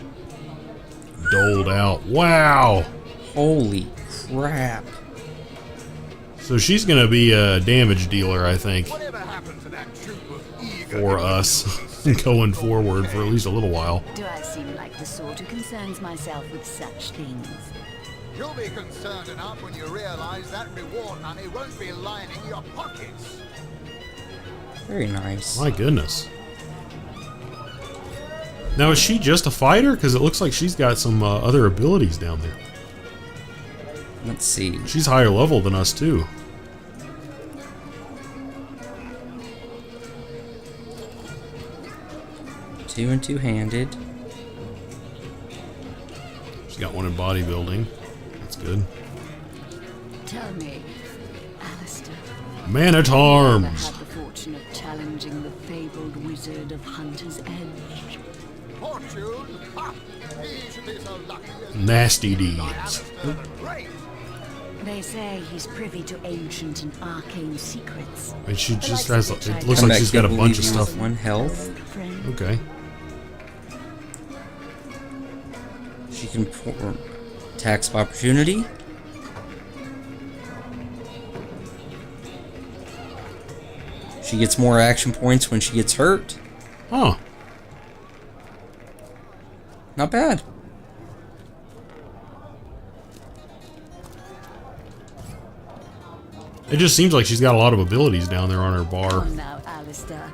doled out. Wow! Holy crap. So she's going to be a damage dealer, I think, for us going forward for at least a little while. Do I seem like the sort who concerns myself with such things? You'll be concerned enough when you realize that reward money won't be lining your pockets. Very nice. My goodness. Now, is she just a fighter? Because it looks like she's got some other abilities down there. Let's see. She's higher level than us, too. Two and two-handed. She's got one in bodybuilding. That's good. Tell me, Alistair. Man-at-Arms. Ever had the fortune of challenging the fabled wizard of Hunter's Edge? Fortune? Ha! He should be so lucky as Nasty deeds. Alistair the Great. They say he's privy to ancient and arcane secrets. And she The just likes has, of which it I looks don't like she's got a Will bunch of leave you with stuff. 1 health. old friend. Okay. She can perform attacks of opportunity. She gets more action points when she gets hurt. Huh. Not bad. It just seems like she's got a lot of abilities down there on her bar. Come now, Alistair.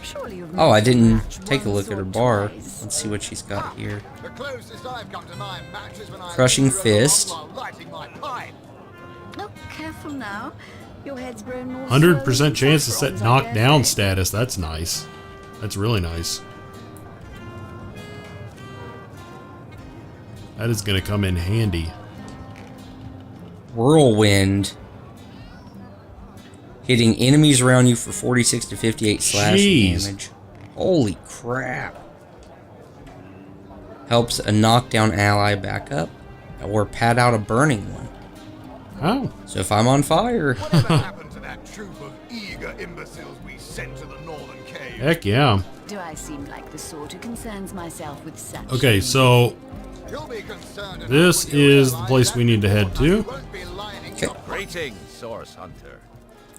Surely you've Oh, I managed to didn't match take a once look at her or bar. twice. Let's see what she's got here. The closest I've come to my match is when I Crushing lead you along fist. while lighting my pipe. Oh, careful now. Your head's grown more 100% chance to set saffrons, I knockdown dare say. status. That's nice. That's really nice. That is going to come in handy. Whirlwind. Hitting enemies around you for 46 to 58 slashing Jeez. damage. Holy crap. Helps a knockdown ally back up, or pat out a burning one. Oh. So if I'm on fire... Whatever happened to that troop of eager imbeciles we sent to the northern cave? Heck yeah. Do I seem like the sort who concerns myself with such? Okay, so You'll be concerned enough this when you is the realize place that we need to head to. you won't be lining your Greetings, Source Hunter.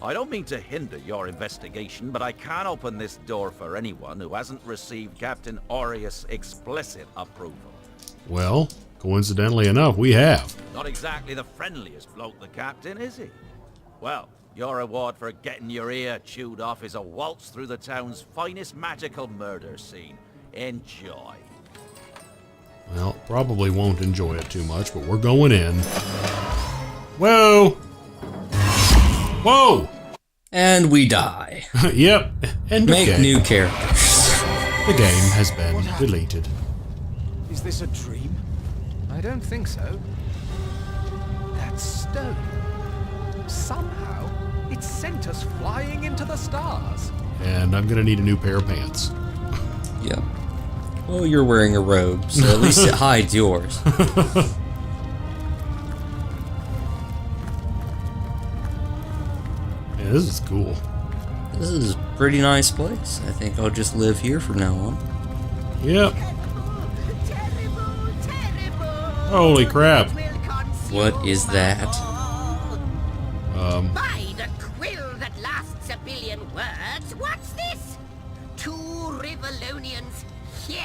I don't mean to hinder your investigation, but I can't open this door for anyone who hasn't received Captain Aureus' explicit approval. Well, coincidentally enough, we have. Not exactly the friendliest bloke, the Captain, is he? Well, your reward for getting your ear chewed off is a waltz through the town's finest magical murder scene. Enjoy. Well, probably won't enjoy it too much, but we're going in. Whoa! Whoa! And we die. Yep. And Make new characters. The game has been deleted. Is this a dream? I don't think so. That stone. Somehow, it sent us flying into the stars. And I'm gonna need a new pair of pants. Yep. Well, you're wearing a robe, so at least it hides yours. Yeah, this is cool. This is a pretty nice place. I think I'll just live here from now on. Yep. Holy crap. What is that? By the quill that lasts a billion words, what's this? 2 Rivalonians here?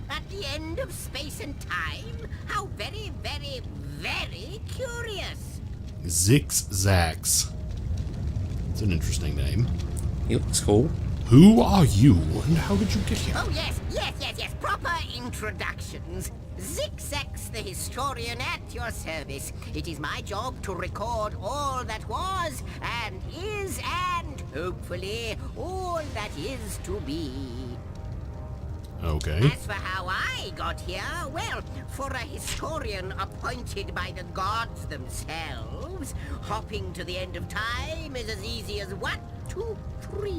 At the end of space and time? How very, very, very curious. Zix-Zax. It's an interesting name. He looks cool. Who are you, and how did you get here? Oh yes, yes, yes, yes, proper introductions. Zix-Zax the historian at your service. It is my job to record all that was, and is, and hopefully all that is to be. Okay. As for how I got here, well, for a historian appointed by the gods themselves, hopping to the end of time is as easy as 1, 2, 3.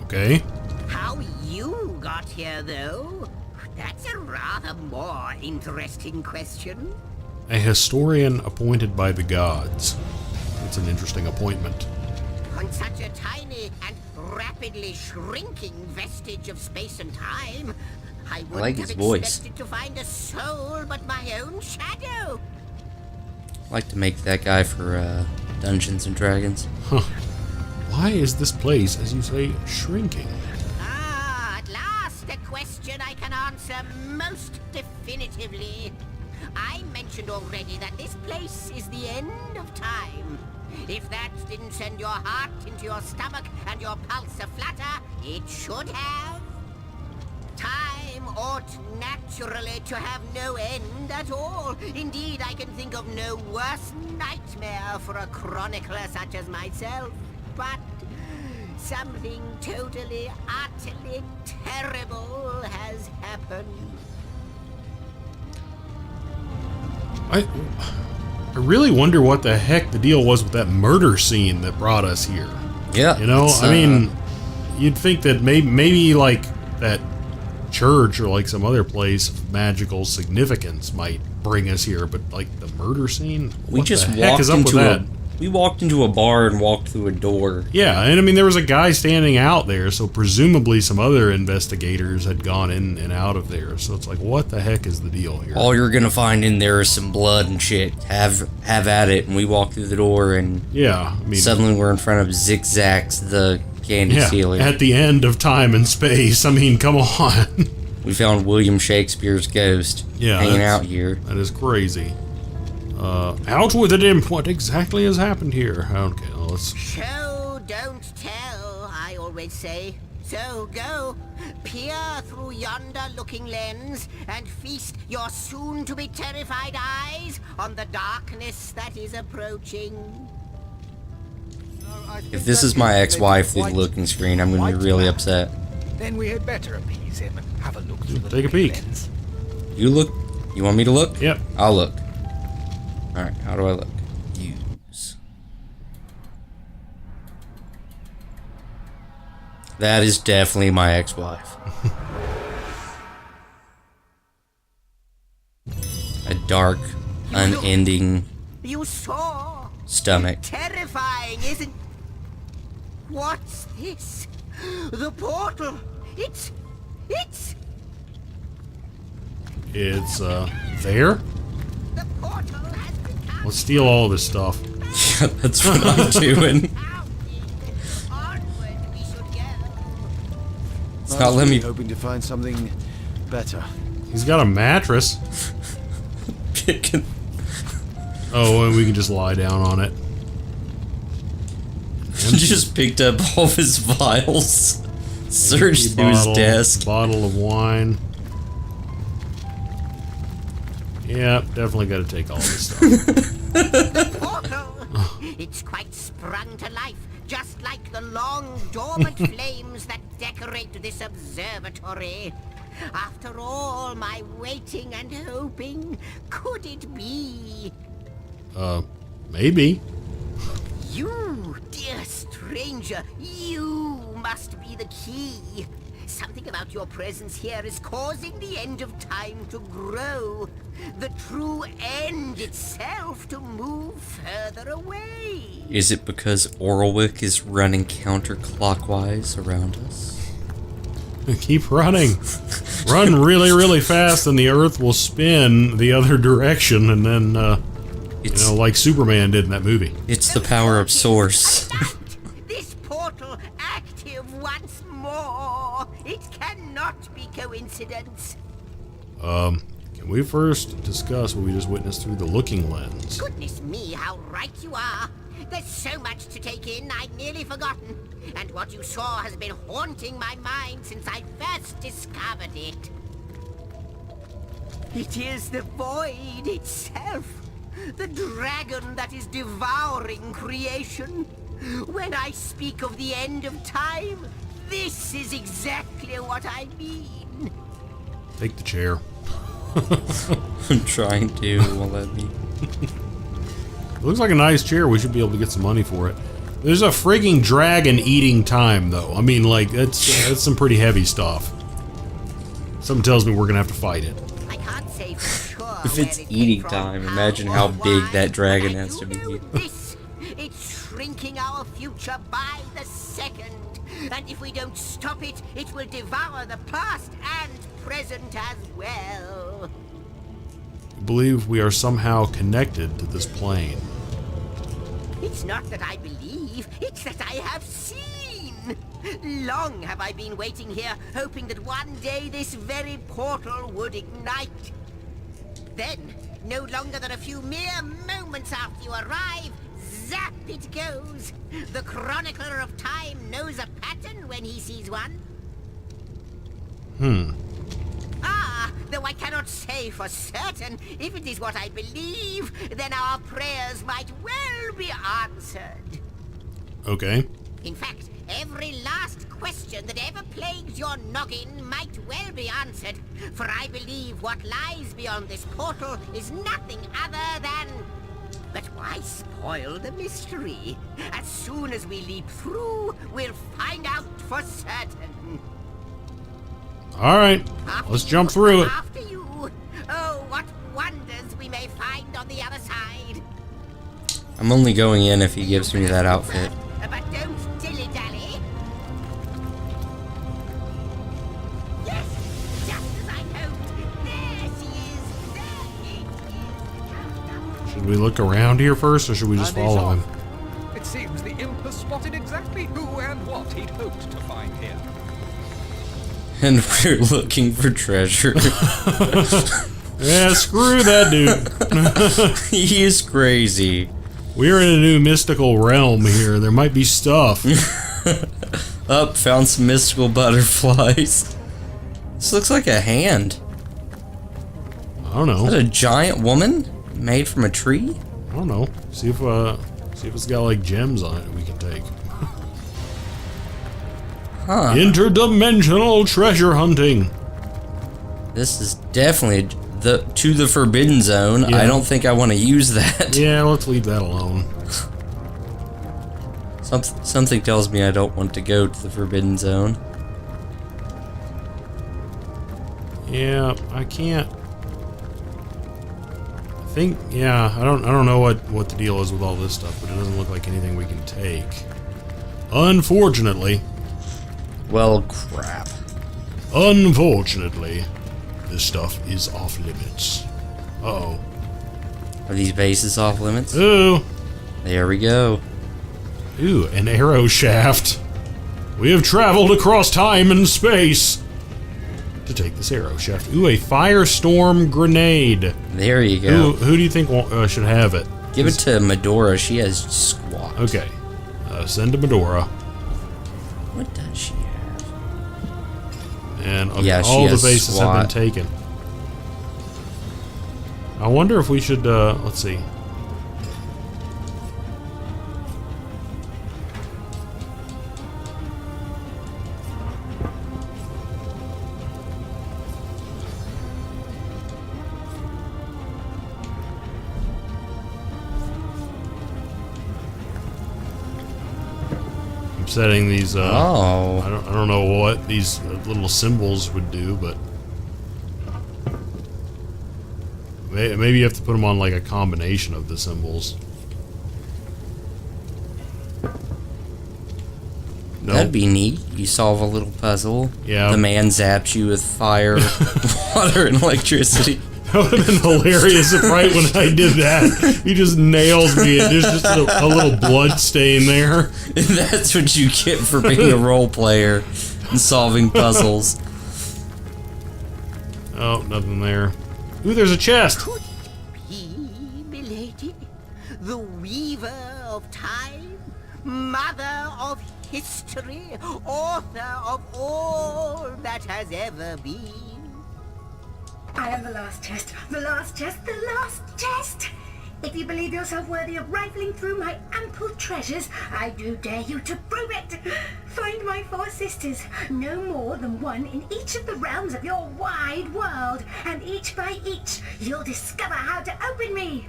Okay. How you got here, though? That's a rather more interesting question. A historian appointed by the gods. It's an interesting appointment. On such a tiny and rapidly shrinking vestige of space and time, I wouldn't like have his voice. expected to find a soul but my own shadow. I like to make that guy for Dungeons and Dragons. Huh. Why is this place, as you say, shrinking? Ah, at last a question I can answer most definitively. I mentioned already that this place is the end of time. If that didn't send your heart into your stomach and your pulse a-flutter, it should have. Time ought naturally to have no end at all. Indeed, I can think of no worse nightmare for a chronicler such as myself. But something totally, utterly terrible has happened. I really wonder what the heck the deal was with that murder scene that brought us here. Yeah. You know, I mean, you'd think that maybe like that church or like some other place of magical significance might bring us here, but like the murder scene? We What just the heck walked is up with into that? we walked into a bar and walked through a door. Yeah, and I mean, there was a guy standing out there, so presumably some other investigators had gone in and out of there. So it's like, what the heck is the deal here? All you're gonna find in there is some blood and shit. Have at it. And we walk through the door, and Yeah, I mean, suddenly we're in front of Zix-Zax, the candy yeah, stealer. at the end of time and space. I mean, come on. We found William Shakespeare's ghost hanging that's- out here. That is crazy. Out with it, imp. What exactly has happened here? Okay, well, let's... Show, don't tell, I always say. So go, peer through yonder looking lens and feast your soon-to-be terrified eyes on the darkness that is approaching. If this is my ex-wife through the looking screen, I'm gonna be really upset. Then we had better appease him and have a look through the Take a looking peek. lens. You look? You want me to look? Yep. I'll look. Alright, how do I look? Use. That is definitely my ex-wife. A dark, unending You saw. stomach. Terrifying, isn't? What's this? The portal. It's there? the portal has become. Let's steal all of his stuff. Yeah, that's what I'm doing. Onward we should go. It's not letting me. hoping to find something better. He's got a mattress. Oh, and we can just lie down on it. Just picked up all of his vials, searched through his desk. Bottle of wine. Yeah, definitely got to take all this stuff. The portal. It's quite sprung to life, just like the long dormant flames that decorate this observatory. After all my waiting and hoping, could it be? Maybe. You, dear stranger, you must be the key. Something about your presence here is causing the end of time to grow. The true end itself to move further away. Is it because Orwick is running counterclockwise around us? Keep running. Run really, really fast and the Earth will spin the other direction and then, you know, like Superman did in that movie. It's the power of Source. This portal active once more. It cannot be coincidence. Can we first discuss what we just witnessed through the looking lens? Goodness me, how right you are. There's so much to take in, I'd nearly forgotten. And what you saw has been haunting my mind since I first discovered it. It is the void itself. The dragon that is devouring creation. When I speak of the end of time, this is exactly what I mean. Take the chair. I'm trying to, won't let me. It looks like a nice chair. We should be able to get some money for it. There's a frigging dragon eating time, though. I mean, like, that's some pretty heavy stuff. Something tells me we're gonna have to fight it. I can't say for sure. If it's eating time, imagine how big that dragon has to be. It's shrinking our future by the second. And if we don't stop it, it will devour the past and present as well. I believe we are somehow connected to this plane. It's not that I believe, it's that I have seen. Long have I been waiting here, hoping that one day this very portal would ignite. Then, no longer than a few mere moments after you arrive, zap it goes. The chronicler of time knows a pattern when he sees one. Ah, though I cannot say for certain, if it is what I believe, then our prayers might well be answered. Okay. In fact, every last question that ever plagues your noggin might well be answered, for I believe what lies beyond this portal is nothing other than... But why spoil the mystery? As soon as we leap through, we'll find out for certain. All right, let's jump through it. After you. Oh, what wonders we may find on the other side. I'm only going in if he gives me that outfit. But don't dilly-dally. Yes, just as I hoped. There she is. There it is. Should we look around here first, or should we just follow him? It seems the imp has spotted exactly who and what he'd hoped to find here. And we're looking for treasure. Yeah, screw that dude. He is crazy. We're in a new mystical realm here. There might be stuff. Up, found some mystical butterflies. This looks like a hand. I don't know. Is that a giant woman made from a tree? I don't know. See if it's got like gems on it we can take. Huh. Interdimensional treasure hunting. This is definitely to the forbidden zone. Yeah. I don't think I want to use that. Yeah, let's leave that alone. Something tells me I don't want to go to the Forbidden Zone. Yeah, I can't. I think, yeah, I don't know what the deal is with all this stuff, but it doesn't look like anything we can take. Unfortunately. Well, crap. Unfortunately, this stuff is off limits. Uh-oh. Are these bases off limits? Ooh. There we go. Ooh, an arrow shaft. We have traveled across time and space to take this arrow shaft. Ooh, a firestorm grenade. There you go. Who do you think should have it? Give it to Medora. She has squat. Okay. Send to Medora. What does she have? And okay, yeah, all the bases have been taken. I wonder if we should, let's see. Setting these I don't know what these little symbols would do, but maybe you have to put them on like a combination of the symbols. Nope. That'd be neat. You solve a little puzzle. Yeah. The man zaps you with fire, water, and electricity. That would have been hilarious if right when I did that, he just nails me and there's just a little blood stain there. That's what you get for being a role player and solving puzzles. Oh, nothing there. Ooh, there's a chest. Could it be, milady? The weaver of time? Mother of history? Author of all that has ever been? I am the last chest, the last chest, the last chest! If you believe yourself worthy of rifling through my ample treasures, I do dare you to prove it! Find my 4 sisters, no more than one in each of the realms of your wide world, and each by each, you'll discover how to open me!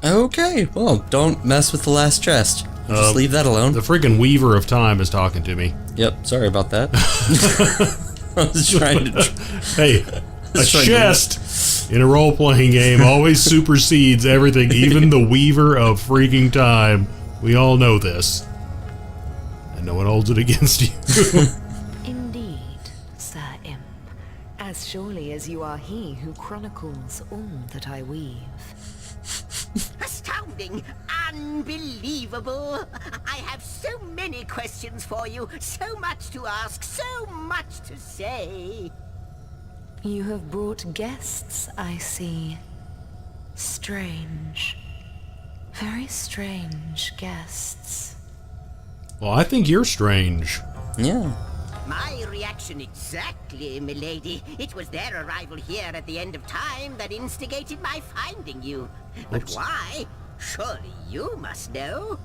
Okay, well, don't mess with the last chest. Just leave that alone. The freaking Weaver of Time is talking to me. Yep, sorry about that. I was trying to... Hey, a chest in a role-playing game always supersedes everything, even the Weaver of freaking Time. We all know this. And no one holds it against you. Indeed, Sir Imp. As surely as you are he who chronicles all that I weave. Astounding! Unbelievable! I have so many questions for you, so much to ask, so much to say. You have brought guests, I see. Strange. Very strange guests. Well, I think you're strange. Yeah. My reaction exactly, milady. It was their arrival here at the end of time that instigated my finding you. But why? Surely you must know.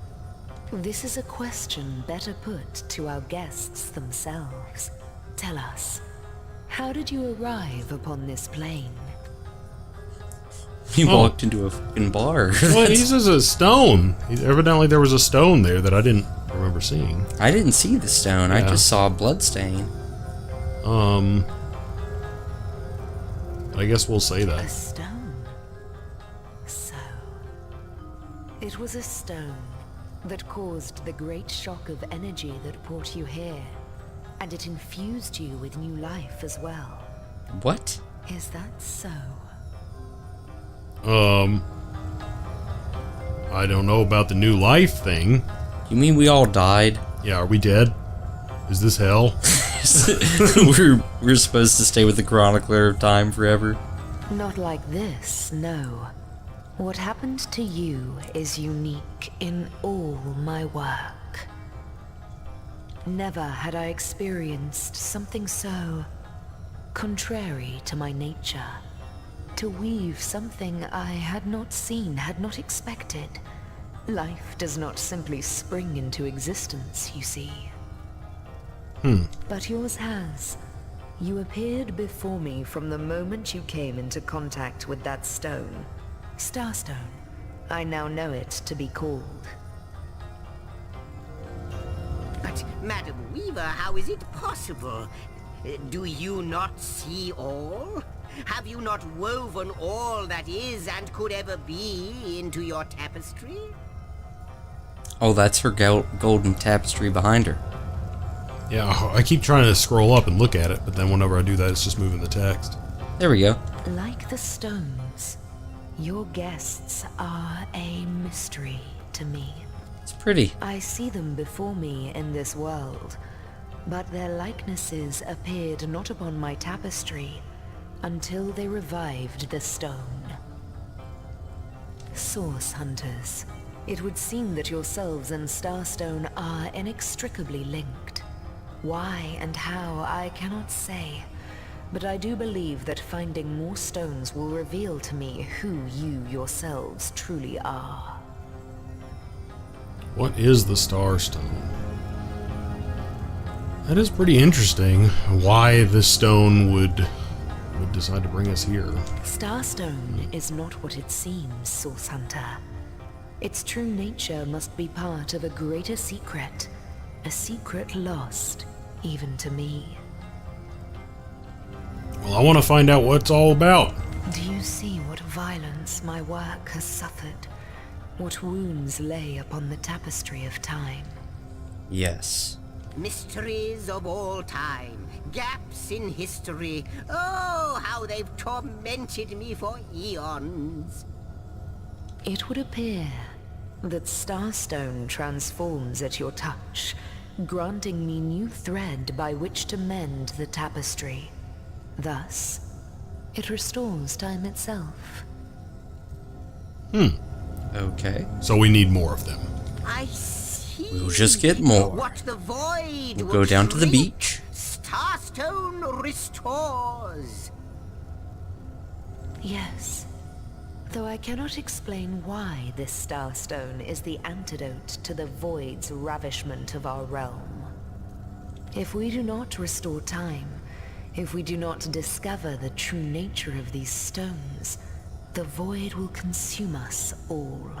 This is a question better put to our guests themselves. Tell us, how did you arrive upon this plane? He walked into a fucking bar. Well, he says a stone. Evidently there was a stone there that I didn't remember seeing. I didn't see the stone. I just saw a blood stain. I guess we'll say that. A stone. So, it was a stone that caused the great shock of energy that brought you here. And it infused you with new life as well. What? Is that so? I don't know about the new life thing. You mean we all died? Yeah, are we dead? Is this hell? we're supposed to stay with the Chronicler of Time forever? Not like this, no. What happened to you is unique in all my work. Never had I experienced something so contrary to my nature. To weave something I had not seen, had not expected. Life does not simply spring into existence, you see. But yours has. You appeared before me from the moment you came into contact with that stone. Starstone. I now know it to be called. Madam Weaver, how is it possible? Do you not see all? Have you not woven all that is and could ever be into your tapestry? Oh, that's her golden tapestry behind her. Yeah, I keep trying to scroll up and look at it, but then whenever I do that, it's just moving the text. There we go. Like the stones, your guests are a mystery to me. It's pretty. I see them before me in this world, but their likenesses appeared not upon my tapestry until they revived the stone. Source hunters, it would seem that yourselves and Starstone are inextricably linked. Why and how, I cannot say, but I do believe that finding more stones will reveal to me who you yourselves truly are. What is the Starstone? That is pretty interesting. Why this stone would decide to bring us here. Starstone is not what it seems, Source Hunter. Its true nature must be part of a greater secret. A secret lost, even to me. Well, I want to find out what it's all about. Do you see what violence my work has suffered? What wounds lay upon the tapestry of time? Yes. Mysteries of all time, gaps in history. Oh, how they've tormented me for eons. It would appear that Starstone transforms at your touch, granting me new thread by which to mend the tapestry. Thus, it restores time itself. Okay. So we need more of them. I see. We'll just get more. What the void We'll go down to the beach. Starstone restores. Yes. Though I cannot explain why this Starstone is the antidote to the void's ravishment of our realm. If we do not restore time, if we do not discover the true nature of these stones, the void will consume us all.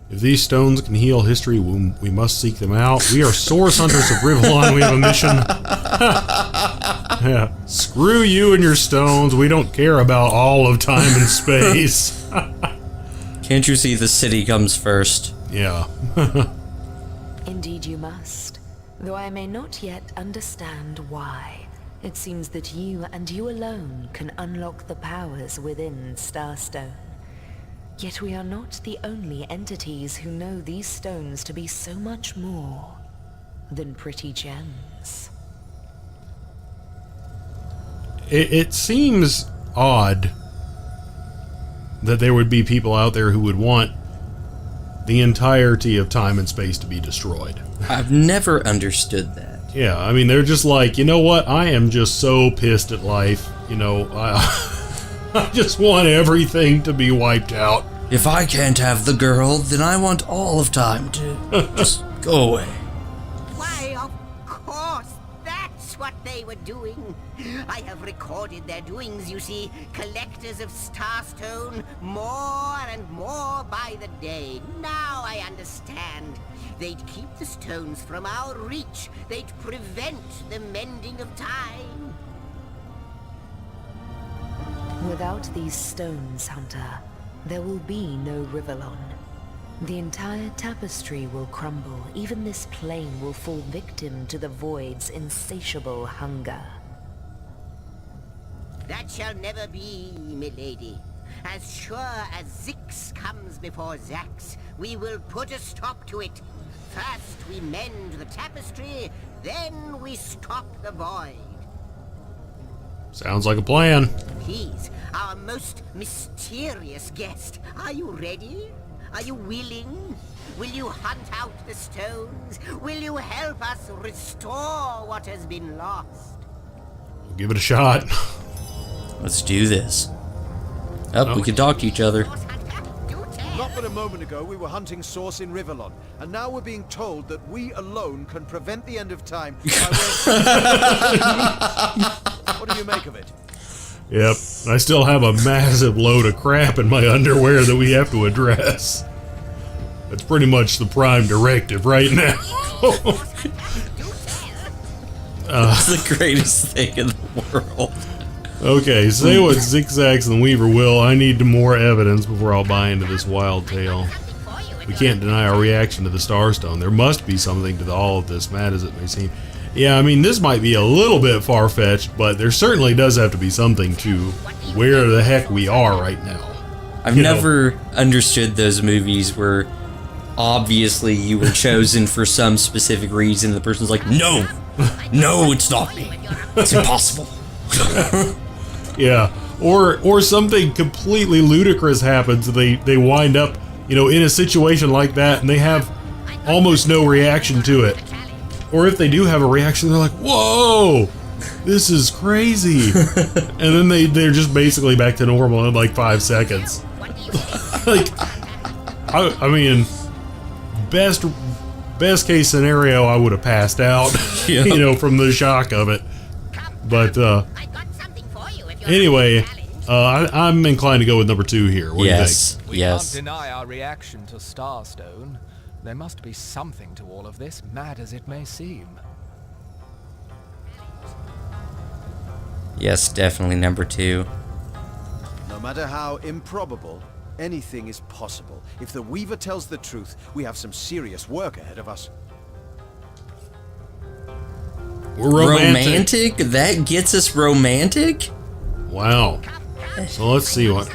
If these stones can heal history, we must seek them out. We are source hunters of Rivellon. We have a mission. Yeah. Screw you and your stones. We don't care about all of time and space. Can't you see the city comes first? Yeah. Indeed you must. Though I may not yet understand why. It seems that you and you alone can unlock the powers within Starstone. Yet we are not the only entities who know these stones to be so much more than pretty gems. It seems odd that there would be people out there who would want the entirety of time and space to be destroyed. I've never understood that. Yeah, I mean, they're just like, you know what? I am just so pissed at life. You know, I just want everything to be wiped out. If I can't have the girl, then I want all of time to just go away. Why, of course, that's what they were doing. I have recorded their doings, you see. Collectors of Starstone, more and more by the day. Now I understand. They'd keep the stones from our reach. They'd prevent the mending of time. Without these stones, Hunter, there will be no Rivellon. The entire tapestry will crumble. Even this plane will fall victim to the void's insatiable hunger. That shall never be, milady. As sure as Zix comes before Zax, we will put a stop to it. First we mend the tapestry, then we stop the void. Sounds like a plan. Please, our most mysterious guest, are you ready? Are you willing? Will you hunt out the stones? Will you help us restore what has been lost? We'll give it a shot. Let's do this. Oh, we can talk to each other. Not but a moment ago we were hunting Source in Rivellon, and now we're being told that we alone can prevent the end of time by What do you make of it? Yep, I still have a massive load of crap in my underwear that we have to address. That's pretty much the prime directive right now. It's the greatest thing in the world. Okay, say what Zigzags and Weaver will. I need more evidence before I'll buy into this wild tale. We can't deny our reaction to the Starstone. There must be something to all of this, mad as it may seem. Yeah, I mean, this might be a little bit far-fetched, but there certainly does have to be something to where the heck we are right now. I've never understood those movies where obviously you were chosen for some specific reason. The person's like, no, it's not me. It's impossible. Yeah, or something completely ludicrous happens. They wind up, in a situation like that, and they have almost no reaction to it. Or if they do have a reaction, they're like, whoa, this is crazy. And then they're just basically back to normal in like 5 seconds. Like, I mean, best case scenario, I would have passed out, from the shock of it. But anyway, I'm inclined to go with number 2 here. What do you think? We can't deny our reaction to Starstone. There must be something to all of this, mad as it may seem. Yes, definitely number 2. No matter how improbable, anything is possible. If the Weaver tells the truth, we have some serious work ahead of us. We're romantic? That gets us romantic? Wow. So let's see what.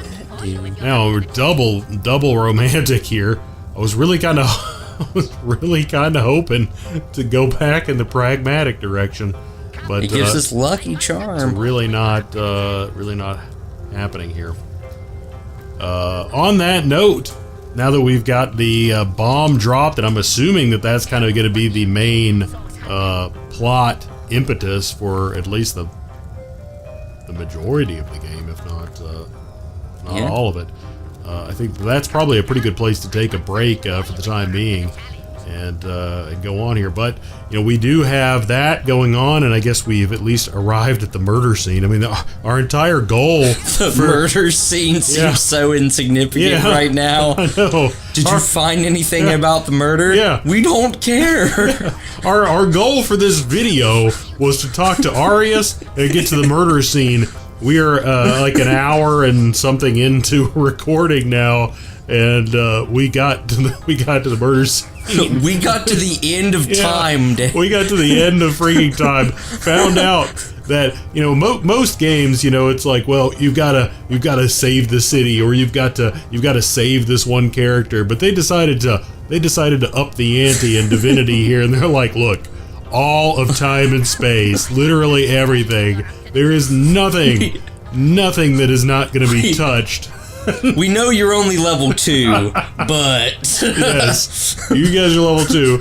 Now we're double romantic here. I was really kind of hoping to go back in the pragmatic direction, but it gives us Lucky Charm. It's really not happening here. On that note, now that we've got the bomb dropped, and I'm assuming that that's kind of going to be the main plot impetus for at least the majority of the game, if not all of it. I think that's probably a pretty good place to take a break for the time being and go on here. But, we do have that going on, and I guess we've at least arrived at the murder scene. I mean, our entire goal... The murder scene seems so insignificant right now. I know. Did you find anything about the murder? Yeah. We don't care. Our goal for this video was to talk to Arius and get to the murder scene. We are like an hour and something into recording now, and we got to the murder scene. We got to the end of time, Dave. We got to the end of freaking time. Found out that most games, it's like, well, you've got to save the city, or you've got to save this one character. But they decided to up the ante in Divinity here, and they're like, look, all of time and space, literally everything. There is nothing that is not going to be touched. We know you're only level 2, but... Yes, you guys are level 2.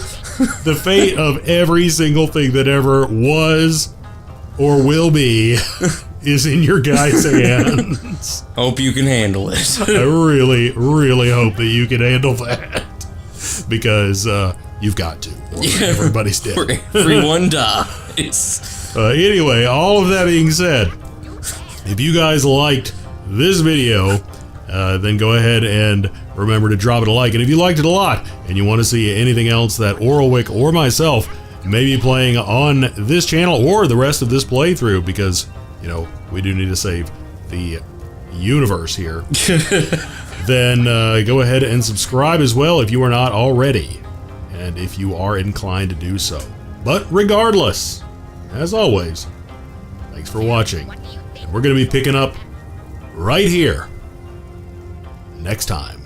The fate of every single thing that ever was or will be is in your guys' hands. Hope you can handle it. I really, really hope that you can handle that. Because you've got to. Or everybody's dead. Everyone dies. Anyway, all of that being said, if you guys liked this video, then go ahead and remember to drop it a like. And if you liked it a lot and you want to see anything else that Oralwick or myself may be playing on this channel or the rest of this playthrough, because, we do need to save the universe here, then go ahead and subscribe as well if you are not already, and if you are inclined to do so. But regardless, as always, thanks for watching. And we're going to be picking up right here next time.